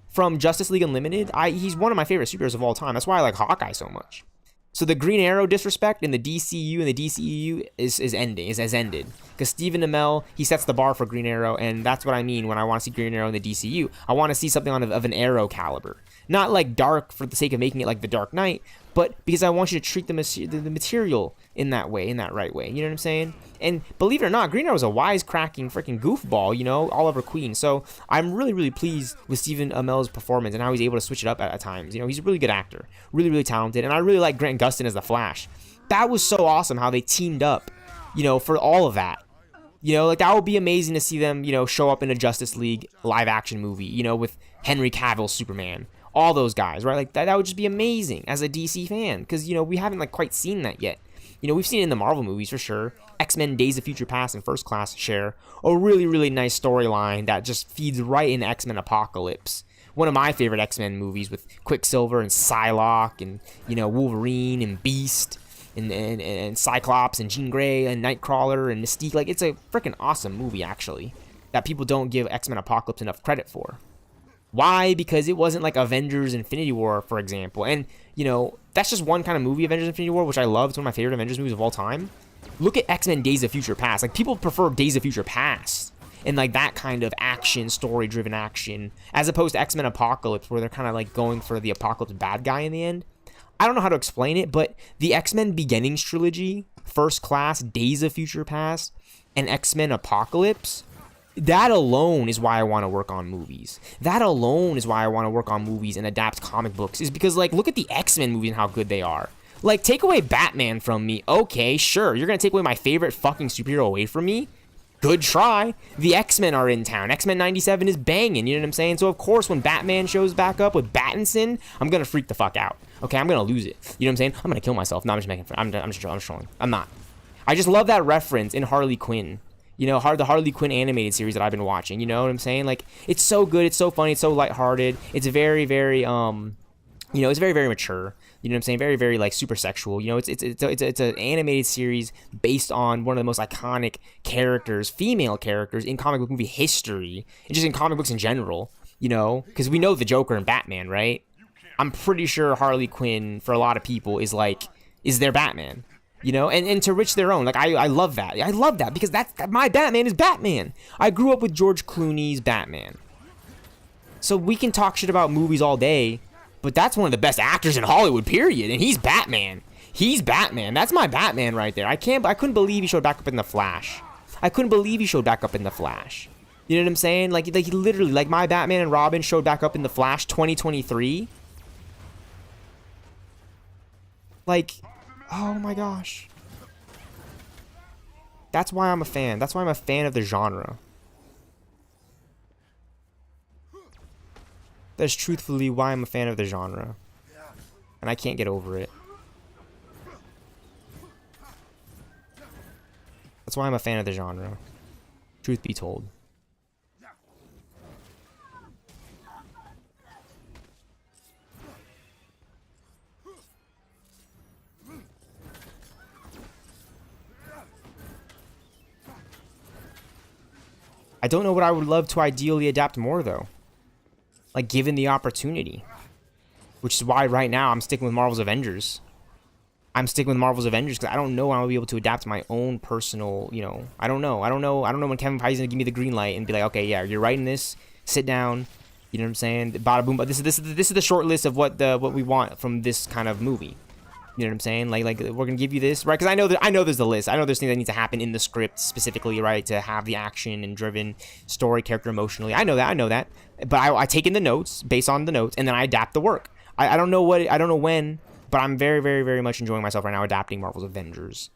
[SPEAKER 12] from Justice League Unlimited, he's one of my favorite superheroes of all time. That's why I like Hawkeye so much. So the Green Arrow disrespect in the DCU and the DCEU has ended. Because Stephen Amell, he sets the bar for Green Arrow, and that's what I mean when I want to see Green Arrow in the DCU. I want to see something of an Arrow caliber. Not like dark for the sake of making it like the Dark Knight, but because I want you to treat the material in that way, in that right way. You know what I'm saying? And believe it or not, Green Arrow is a wisecracking freaking goofball, you know, Oliver Queen. So I'm really, really pleased with Stephen Amell's performance and how he's able to switch it up at times. You know, he's a really good actor, really, really talented, and I really like Grant Gustin as the Flash. That was so awesome how they teamed up, you know, for all of that. You know, like, that would be amazing to see them, you know, show up in a Justice League live-action movie, you know, with Henry Cavill's Superman. All those guys, right? Like, that would just be amazing as a DC fan, because, you know, we haven't, like, quite seen that yet. You know, we've seen it in the Marvel movies for sure. X-Men Days of Future Past and First Class share a really, really nice storyline that just feeds right into X-Men Apocalypse. One of my favorite X-Men movies with Quicksilver and Psylocke and, you know, Wolverine and Beast and Cyclops and Jean Grey and Nightcrawler and Mystique. Like, it's a freaking awesome movie, actually, that people don't give X-Men Apocalypse enough credit for. Why? Because it wasn't like Avengers Infinity War, for example. And, you know, that's just one kind of movie, Avengers Infinity War, which I love. It's one of my favorite Avengers movies of all time. Look at X-Men Days of Future Past. Like, people prefer Days of Future Past and, like, that kind of action, story-driven action, as opposed to X-Men Apocalypse, where they're kind of, like, going for the Apocalypse bad guy in the end. I don't know how to explain it, but the X-Men Beginnings trilogy, First Class, Days of Future Past, and X-Men Apocalypse, that alone is why I want to work on movies. That alone is why I want to work on movies and adapt comic books, is because, like, look at the X-Men movies and how good they are. Like, take away Batman from me. Okay, sure. You're going to take away my favorite fucking superhero away from me? Good try. The X-Men are in town. X-Men 97 is banging, you know what I'm saying? So, of course, when Batman shows back up with Battinson, I'm going to freak the fuck out. Okay, I'm going to lose it. You know what I'm saying? I'm going to kill myself. No, I'm just making fun. I'm just trolling. I'm not. I just love that reference in Harley Quinn. You know, the Harley Quinn animated series that I've been watching. You know what I'm saying? Like, it's so good. It's so funny. It's so lighthearted. It's very, very, you know, it's very, very mature. You know what I'm saying? Very, very, like, super sexual. You know, it's an animated series based on one of the most iconic characters, female characters in comic book movie history, and just in comic books in general. You know, because we know the Joker and Batman, right? I'm pretty sure Harley Quinn, for a lot of people, is their Batman. You know, and to reach their own. Like, I love that. I love that because my Batman is Batman. I grew up with George Clooney's Batman. So we can talk shit about movies all day, but that's one of the best actors in Hollywood, period. And he's Batman. He's Batman. That's my Batman right there. I couldn't believe he showed back up in The Flash. I couldn't believe he showed back up in The Flash. You know what I'm saying? Like he literally, like, my Batman and Robin showed back up in The Flash 2023. Like, oh my gosh. That's why I'm a fan. That's why I'm a fan of the genre. That's truthfully why I'm a fan of the genre. And I can't get over it. That's why I'm a fan of the genre. Truth be told. I don't know what I would love to ideally adapt more, though. Like, given the opportunity. Which is why right now I'm sticking with Marvel's Avengers. I'm sticking with Marvel's Avengers because I don't know when I'll be able to adapt my own personal, you know. I don't know when Kevin Feige's gonna give me the green light and be like, okay, yeah, you're writing this. Sit down. You know what I'm saying? Bada boom. But this is the short list of what we want from this kind of movie. You know what I'm saying? Like we're gonna give you this, right? Because I know there's the list. I know there's things that need to happen in the script specifically, right, to have the action and driven story, character emotionally. I know that. But I take in the notes based on the notes, and then I adapt the work. I don't know when, but I'm very, very, very much enjoying myself right now adapting Marvel's Avengers.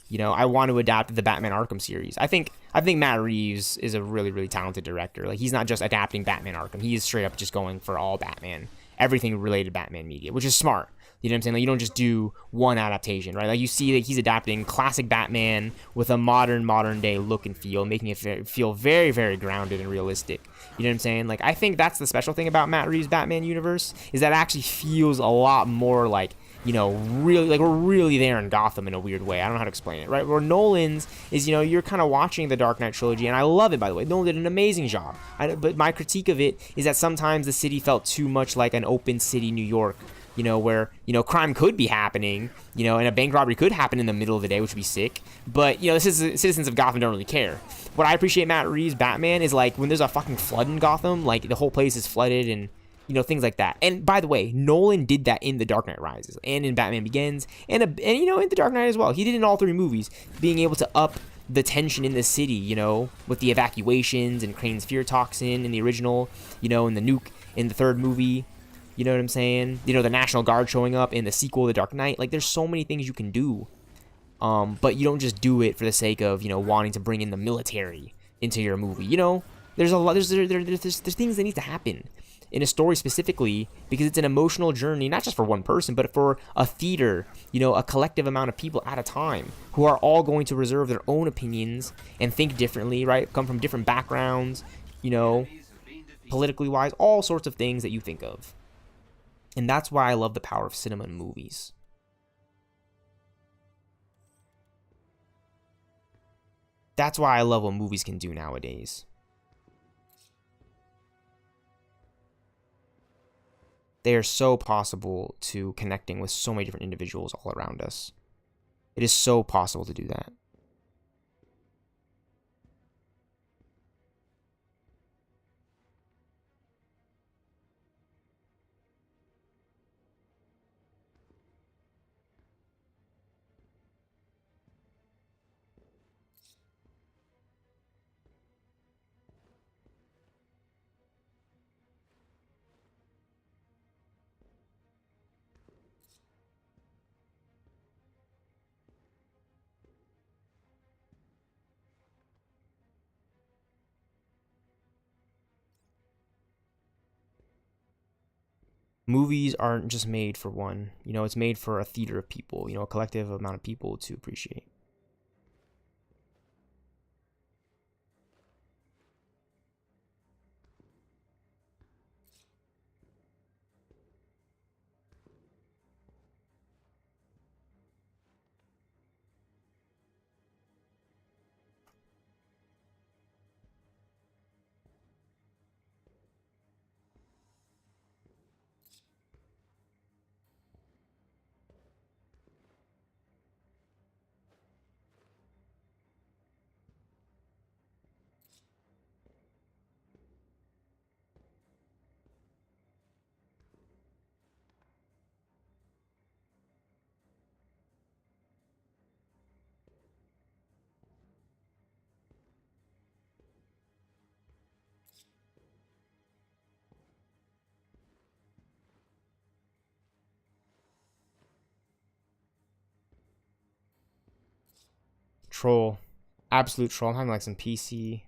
[SPEAKER 12] You know, I want to adapt the Batman Arkham series. I think Matt Reeves is a really, really talented director. Like, he's not just adapting Batman Arkham. He is straight up just going for all Batman, everything related to Batman media, which is smart. You know what I'm saying? Like, you don't just do one adaptation, right? Like, you see that he's adapting classic Batman with a modern day look and feel, making it feel very, very grounded and realistic. You know what I'm saying? Like, I think that's the special thing about Matt Reeves' Batman universe, is that it actually feels a lot more like, you know, really, like, we're really there in Gotham in a weird way. I don't know how to explain it, right? Where Nolan's is, you know, you're kind of watching the Dark Knight trilogy, and I love it, by the way. Nolan did an amazing job. But my critique of it is that sometimes the city felt too much like an open city New York, you know, where, you know, crime could be happening, you know, and a bank robbery could happen in the middle of the day, which would be sick. But, you know, citizens of Gotham don't really care. What I appreciate Matt Reeves' Batman is, like, when there's a fucking flood in Gotham, like, the whole place is flooded and, you know, things like that. And, by the way, Nolan did that in The Dark Knight Rises and in Batman Begins and you know, in The Dark Knight as well. He did it in all three movies, being able to up the tension in the city, you know, with the evacuations and Crane's fear toxin in the original, you know, and the nuke in the third movie. You know what I'm saying? You know, the National Guard showing up in the sequel, The Dark Knight. Like, there's so many things you can do. But you don't just do it for the sake of, you know, wanting to bring in the military into your movie. You know, there's a lot, there's things that need to happen in a story specifically, because it's an emotional journey, not just for one person, but for a theater, you know, a collective amount of people at a time who are all going to reserve their own opinions and think differently, right? Come from different backgrounds, you know, politically wise, all sorts of things that you think of. And that's why I love the power of cinema and movies. That's why I love what movies can do nowadays. They are so possible to connecting with so many different individuals all around us. It is so possible to do that. Movies aren't just made for one, you know, it's made for a theater of people, you know, a collective amount of people to appreciate. Troll. Absolute troll. I'm having like some PC.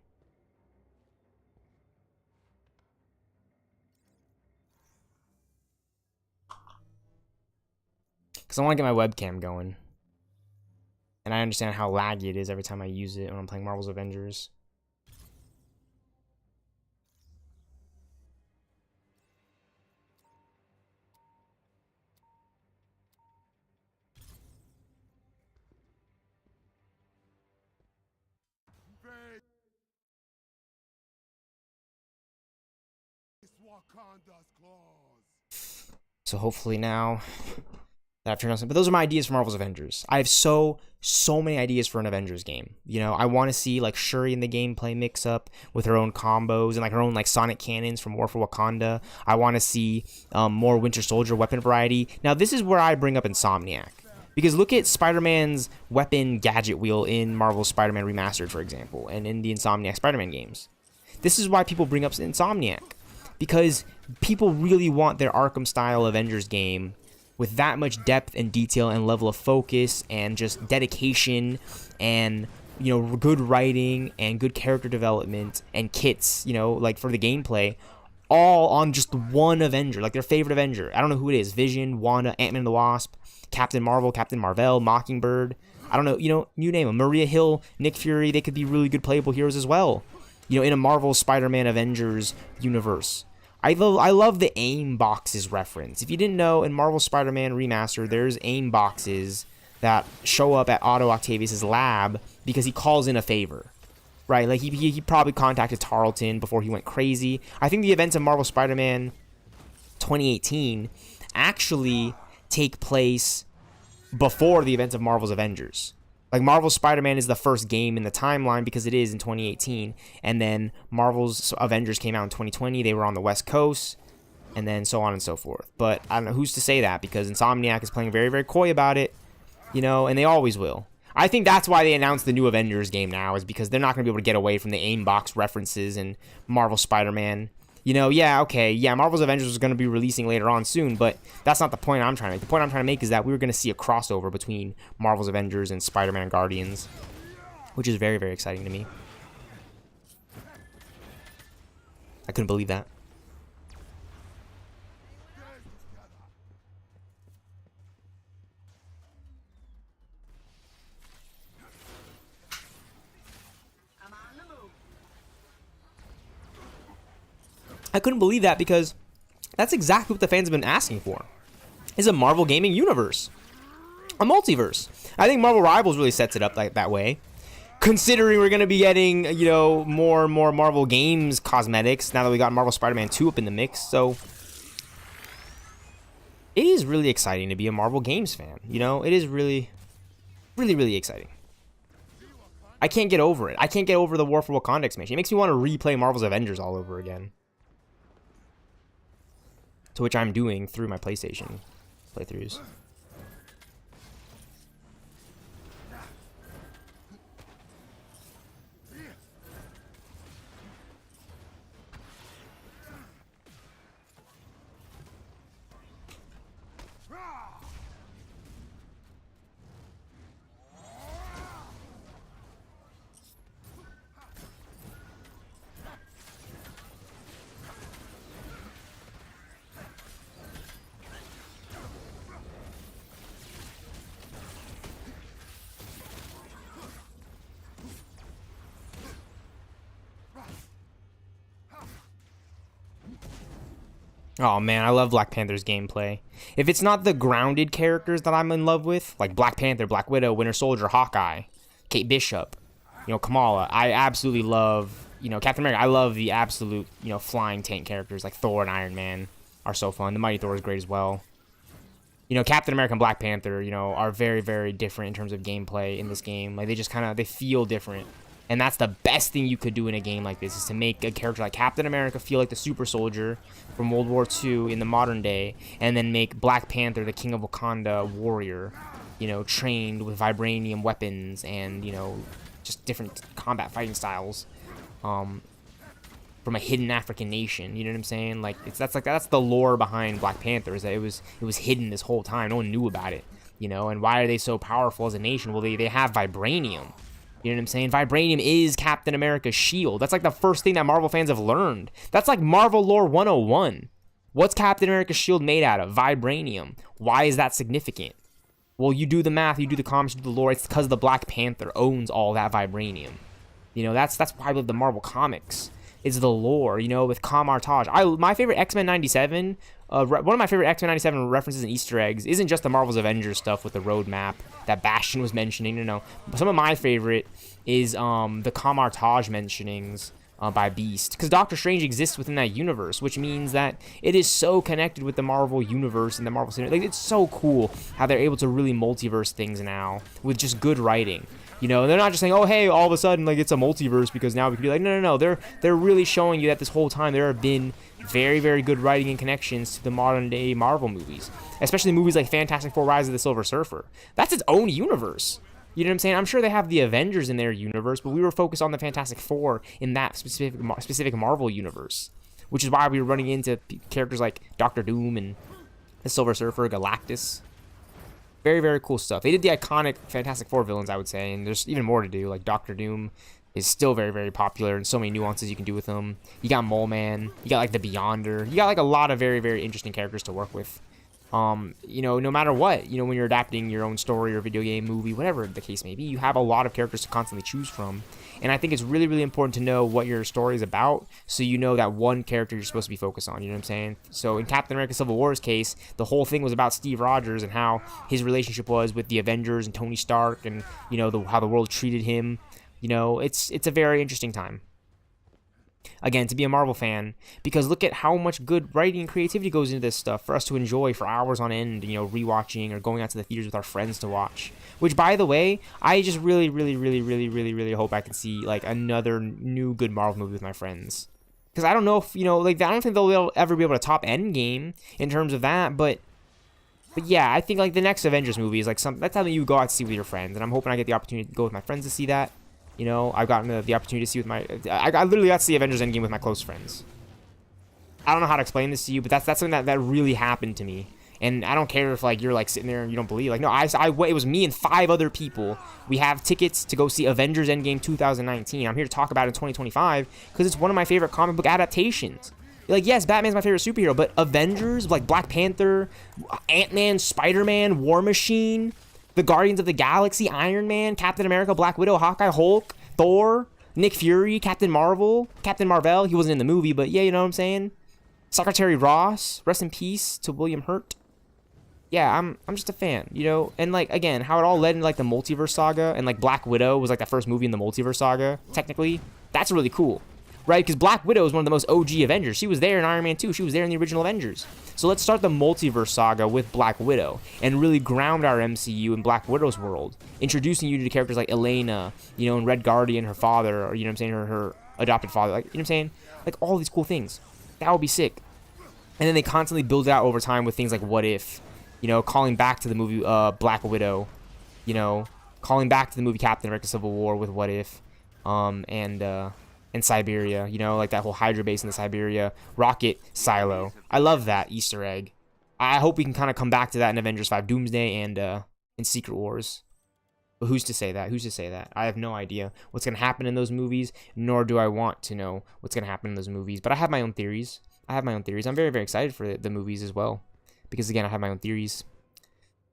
[SPEAKER 12] Because I want to get my webcam going. And I understand how laggy it is every time I use it when I'm playing Marvel's Avengers. So hopefully now that I've turned on some, but those are my ideas for Marvel's Avengers. I have so many ideas for an Avengers game. You know, I want to see like Shuri in the gameplay mix up with her own combos and like her own like sonic cannons from War for Wakanda. I want to see more Winter Soldier weapon variety. Now this is where I bring up Insomniac. Because look at Spider-Man's weapon gadget wheel in Marvel's Spider-Man Remastered, for example, and in the Insomniac Spider-Man games. This is why people bring up Insomniac. Because people really want their Arkham-style Avengers game with that much depth and detail and level of focus and just dedication and, you know, good writing and good character development and kits, you know, like for the gameplay, all on just one Avenger, like their favorite Avenger. I don't know who it is. Vision, Wanda, Ant-Man and the Wasp, Captain Marvel, Captain Marvel, Mockingbird. I don't know, you know, you name them. Maria Hill, Nick Fury, they could be really good playable heroes as well. You know, in a Marvel Spider-Man Avengers universe. I love the AIM boxes reference. If you didn't know, in Marvel Spider-Man Remastered, there's AIM boxes that show up at Otto Octavius' lab because he calls in a favor. Right? Like, he probably contacted Tarleton before he went crazy. I think the events of Marvel Spider-Man 2018 actually take place before the events of Marvel's Avengers. Like, Marvel's Spider-Man is the first game in the timeline because it is in 2018. And then Marvel's Avengers came out in 2020. They were on the West Coast. And then so on and so forth. But I don't know who's to say that because Insomniac is playing very, very coy about it. You know, and they always will. I think that's why they announced the new Avengers game now is because they're not going to be able to get away from the AIM box references and Marvel Spider-Man. You know, yeah, okay, yeah, Marvel's Avengers is going to be releasing later on soon, but that's not the point I'm trying to make. The point I'm trying to make is that we were going to see a crossover between Marvel's Avengers and Spider-Man Guardians, which is very, very exciting to me. I couldn't believe that. I couldn't believe that because that's exactly what the fans have been asking for. Is a Marvel gaming universe. A multiverse. I think Marvel Rivals really sets it up like that way. Considering we're going to be getting, you know, more and more Marvel Games cosmetics now that we got Marvel Spider-Man 2 up in the mix. So it is really exciting to be a Marvel Games fan. You know, it is really, really, really exciting. I can't get over it. I can't get over the War for Wakanda expansion. It makes me want to replay Marvel's Avengers all over again. To which I'm doing through my PlayStation playthroughs. Oh man, I love Black Panther's gameplay. If it's not the grounded characters that I'm in love with, like Black Panther, Black Widow, Winter Soldier, Hawkeye, Kate Bishop, you know, Kamala, I absolutely love, you know, Captain America. I love the absolute, you know, flying tank characters like Thor and Iron Man are so fun. The Mighty Thor is great as well. You know, Captain America and Black Panther, you know, are very, very different in terms of gameplay in this game. Like, they just kind of, they feel different. And that's the best thing you could do in a game like this, is to make a character like Captain America feel like the super soldier from World War II in the modern day, and then make Black Panther the King of Wakanda warrior, you know, trained with vibranium weapons and, you know, just different combat fighting styles from a hidden African nation. You know what I'm saying? Like, that's the lore behind Black Panther, is that it was hidden this whole time. No one knew about it, you know. And why are they so powerful as a nation? Well, they have vibranium. You know what I'm saying? Vibranium is Captain America's shield. That's like the first thing that Marvel fans have learned. That's like Marvel lore 101. What's Captain America's shield made out of? Vibranium. Why is that significant? Well, you do the math, you do the comics, you do the lore. It's because the Black Panther owns all that vibranium. You know, that's why I love the Marvel comics. It's the lore, you know, with Kamartaj. My favorite X-Men 97, one of my favorite X-Men 97 references and Easter eggs isn't just the Marvel's Avengers stuff with the roadmap that Bastion was mentioning. No. Some of my favorite is the Kamartaj mentionings by Beast, because Doctor Strange exists within that universe, which means that it is so connected with the Marvel universe and the Marvel cinema. Like, it's so cool how they're able to really multiverse things now with just good writing. You know, they're not just saying, oh, hey, all of a sudden, like, it's a multiverse because now we can be like, no. They're really showing you that this whole time there have been very, very good writing and connections to the modern-day Marvel movies, especially movies like Fantastic Four: Rise of the Silver Surfer. That's its own universe. You know what I'm saying? I'm sure they have the Avengers in their universe, but we were focused on the Fantastic Four in that specific Marvel universe, which is why we were running into characters like Doctor Doom and the Silver Surfer, Galactus. Very, very cool stuff. They did the iconic Fantastic Four villains, I would say, and there's even more to do. Like, Doctor Doom is still very, very popular, and so many nuances you can do with him. You got Mole Man. You got, like, the Beyonder. You got, like, a lot of very, very interesting characters to work with. You know, no matter what, you know, when you're adapting your own story or video game, movie, whatever the case may be, you have a lot of characters to constantly choose from. And I think it's really, really important to know what your story is about, so you know that one character you're supposed to be focused on, you know what I'm saying? So in Captain America Civil War's case, the whole thing was about Steve Rogers and how his relationship was with the Avengers and Tony Stark, and, you know, how the world treated him. You know, it's a very interesting time. Again, to be a Marvel fan, because look at how much good writing and creativity goes into this stuff for us to enjoy for hours on end, you know, rewatching or going out to the theaters with our friends to watch. Which, by the way, I just really, really, really, really, really, really hope I can see, like, another new good Marvel movie with my friends. Because I don't know if, you know, like, I don't think they'll ever be able to top Endgame in terms of that, but yeah, I think, like, the next Avengers movie is, like, that's something you go out to see with your friends, and I'm hoping I get the opportunity to go with my friends to see that. You know, I've gotten the opportunity to see with I literally got to see Avengers Endgame with my close friends. I don't know how to explain this to you, but that's something that really happened to me. And I don't care if, like, you're, like, sitting there and you don't believe. Like, no, it was me and 5 other people. We have tickets to go see Avengers Endgame 2019. I'm here to talk about it in 2025 because it's one of my favorite comic book adaptations. Like, yes, Batman's my favorite superhero, but Avengers, like Black Panther, Ant-Man, Spider-Man, War Machine, the Guardians of the Galaxy, Iron Man, Captain America, Black Widow, Hawkeye, Hulk, Thor, Nick Fury, Captain Marvel, Captain Marvel. He wasn't in the movie, but yeah, you know what I'm saying? Secretary Ross, rest in peace to William Hurt. Yeah, I'm just a fan, you know? And, like, again, how it all led into, like, the multiverse saga, and, like, Black Widow was, like, the first movie in the multiverse saga, technically. That's really cool, right? Because Black Widow is one of the most OG Avengers. She was there in Iron Man 2. She was there in the original Avengers. So let's start the multiverse saga with Black Widow and really ground our MCU in Black Widow's world, introducing you to characters like Elena, you know, and Red Guardian, her father, or, you know what I'm saying, her adopted father, like, you know what I'm saying? Like, all these cool things. That would be sick. And then they constantly build it out over time with things like What If, you know, calling back to the movie Black Widow, you know, calling back to the movie Captain America Civil War with What If, and Siberia, you know, like that whole Hydra base in the Siberia rocket silo. I love that Easter egg. I hope we can kind of come back to that in Avengers 5 Doomsday and in Secret Wars. But who's to say that? Who's to say that? I have no idea what's going to happen in those movies, nor do I want to know what's going to happen in those movies. But I have my own theories. I'm very, very excited for the movies as well. Because, again, I have my own theories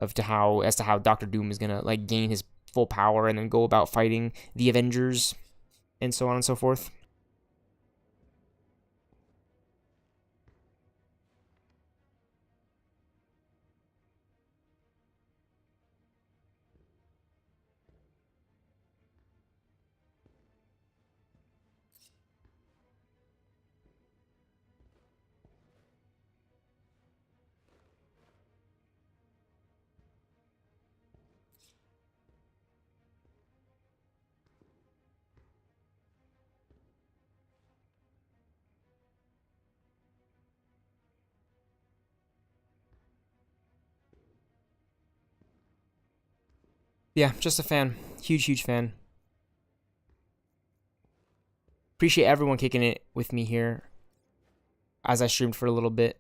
[SPEAKER 12] as to how Doctor Doom is going to, like, gain his full power and then go about fighting the Avengers and so on and so forth. Yeah, just a fan. Huge fan. Appreciate everyone kicking it with me here as I streamed for a little bit.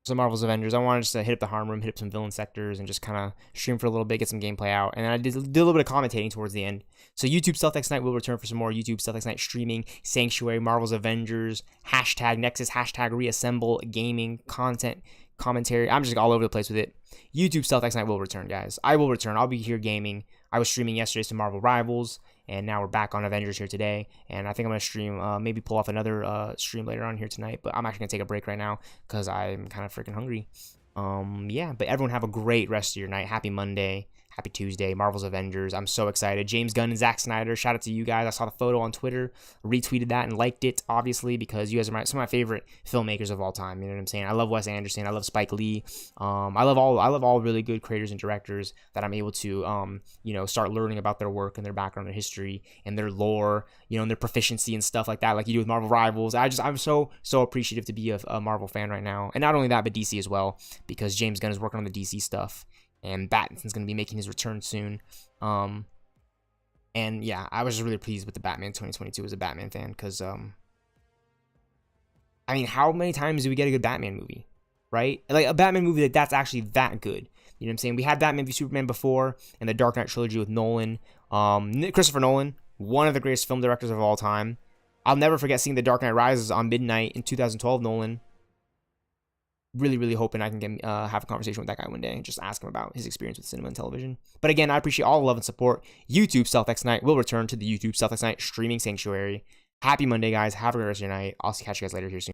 [SPEAKER 12] some Marvel's Avengers. I wanted just to hit up the harm room, hit up some villain sectors, and just kind of stream for a little bit, get some gameplay out. And then I did a little bit of commentating towards the end. So YouTube stealthxknight will return for some more YouTube stealthxknight streaming, Sanctuary, Marvel's Avengers, hashtag Nexus, hashtag reAssemble, gaming, content, commentary. I'm just all over the place with it. YouTube stealthxknight will return, guys. I will return. I'll be here gaming. I was streaming yesterday some Marvel Rivals, and now we're back on Avengers here today. And I think I'm going to stream, maybe pull off another stream later on here tonight. But I'm actually going to take a break right now because I'm kind of freaking hungry. Yeah, but everyone have a great rest of your night. Happy Monday. Happy Tuesday. Marvel's Avengers. I'm so excited. James Gunn and Zack Snyder. Shout out to you guys. I saw the photo on Twitter, retweeted that, and liked it, obviously, because you guys are some of my favorite filmmakers of all time. You know what I'm saying? I love Wes Anderson. I love Spike Lee. I love all really good creators and directors that I'm able to, you know, start learning about their work and their background and history and their lore, you know, and their proficiency and stuff like that, like you do with Marvel Rivals. I'm so appreciative to be a Marvel fan right now. And not only that, but DC as well, because James Gunn is working on the DC stuff. And Batman's going to be making his return soon. And yeah, I was just really pleased with the Batman 2022 as a Batman fan. Because, I mean, how many times do we get a good Batman movie? Right? Like, a Batman movie that's actually that good. You know what I'm saying? We had Batman v Superman before, and the Dark Knight trilogy with Nolan. Christopher Nolan, one of the greatest film directors of all time. I'll never forget seeing The Dark Knight Rises on midnight in 2012, Nolan. Really hoping I can get, have a conversation with that guy one day and just ask him about his experience with cinema and television. But again, I appreciate all the love and support. YouTube stealthxknight will return to the YouTube stealthxknight streaming sanctuary. Happy Monday, guys. Have a great rest of your night. I'll catch you guys later here soon.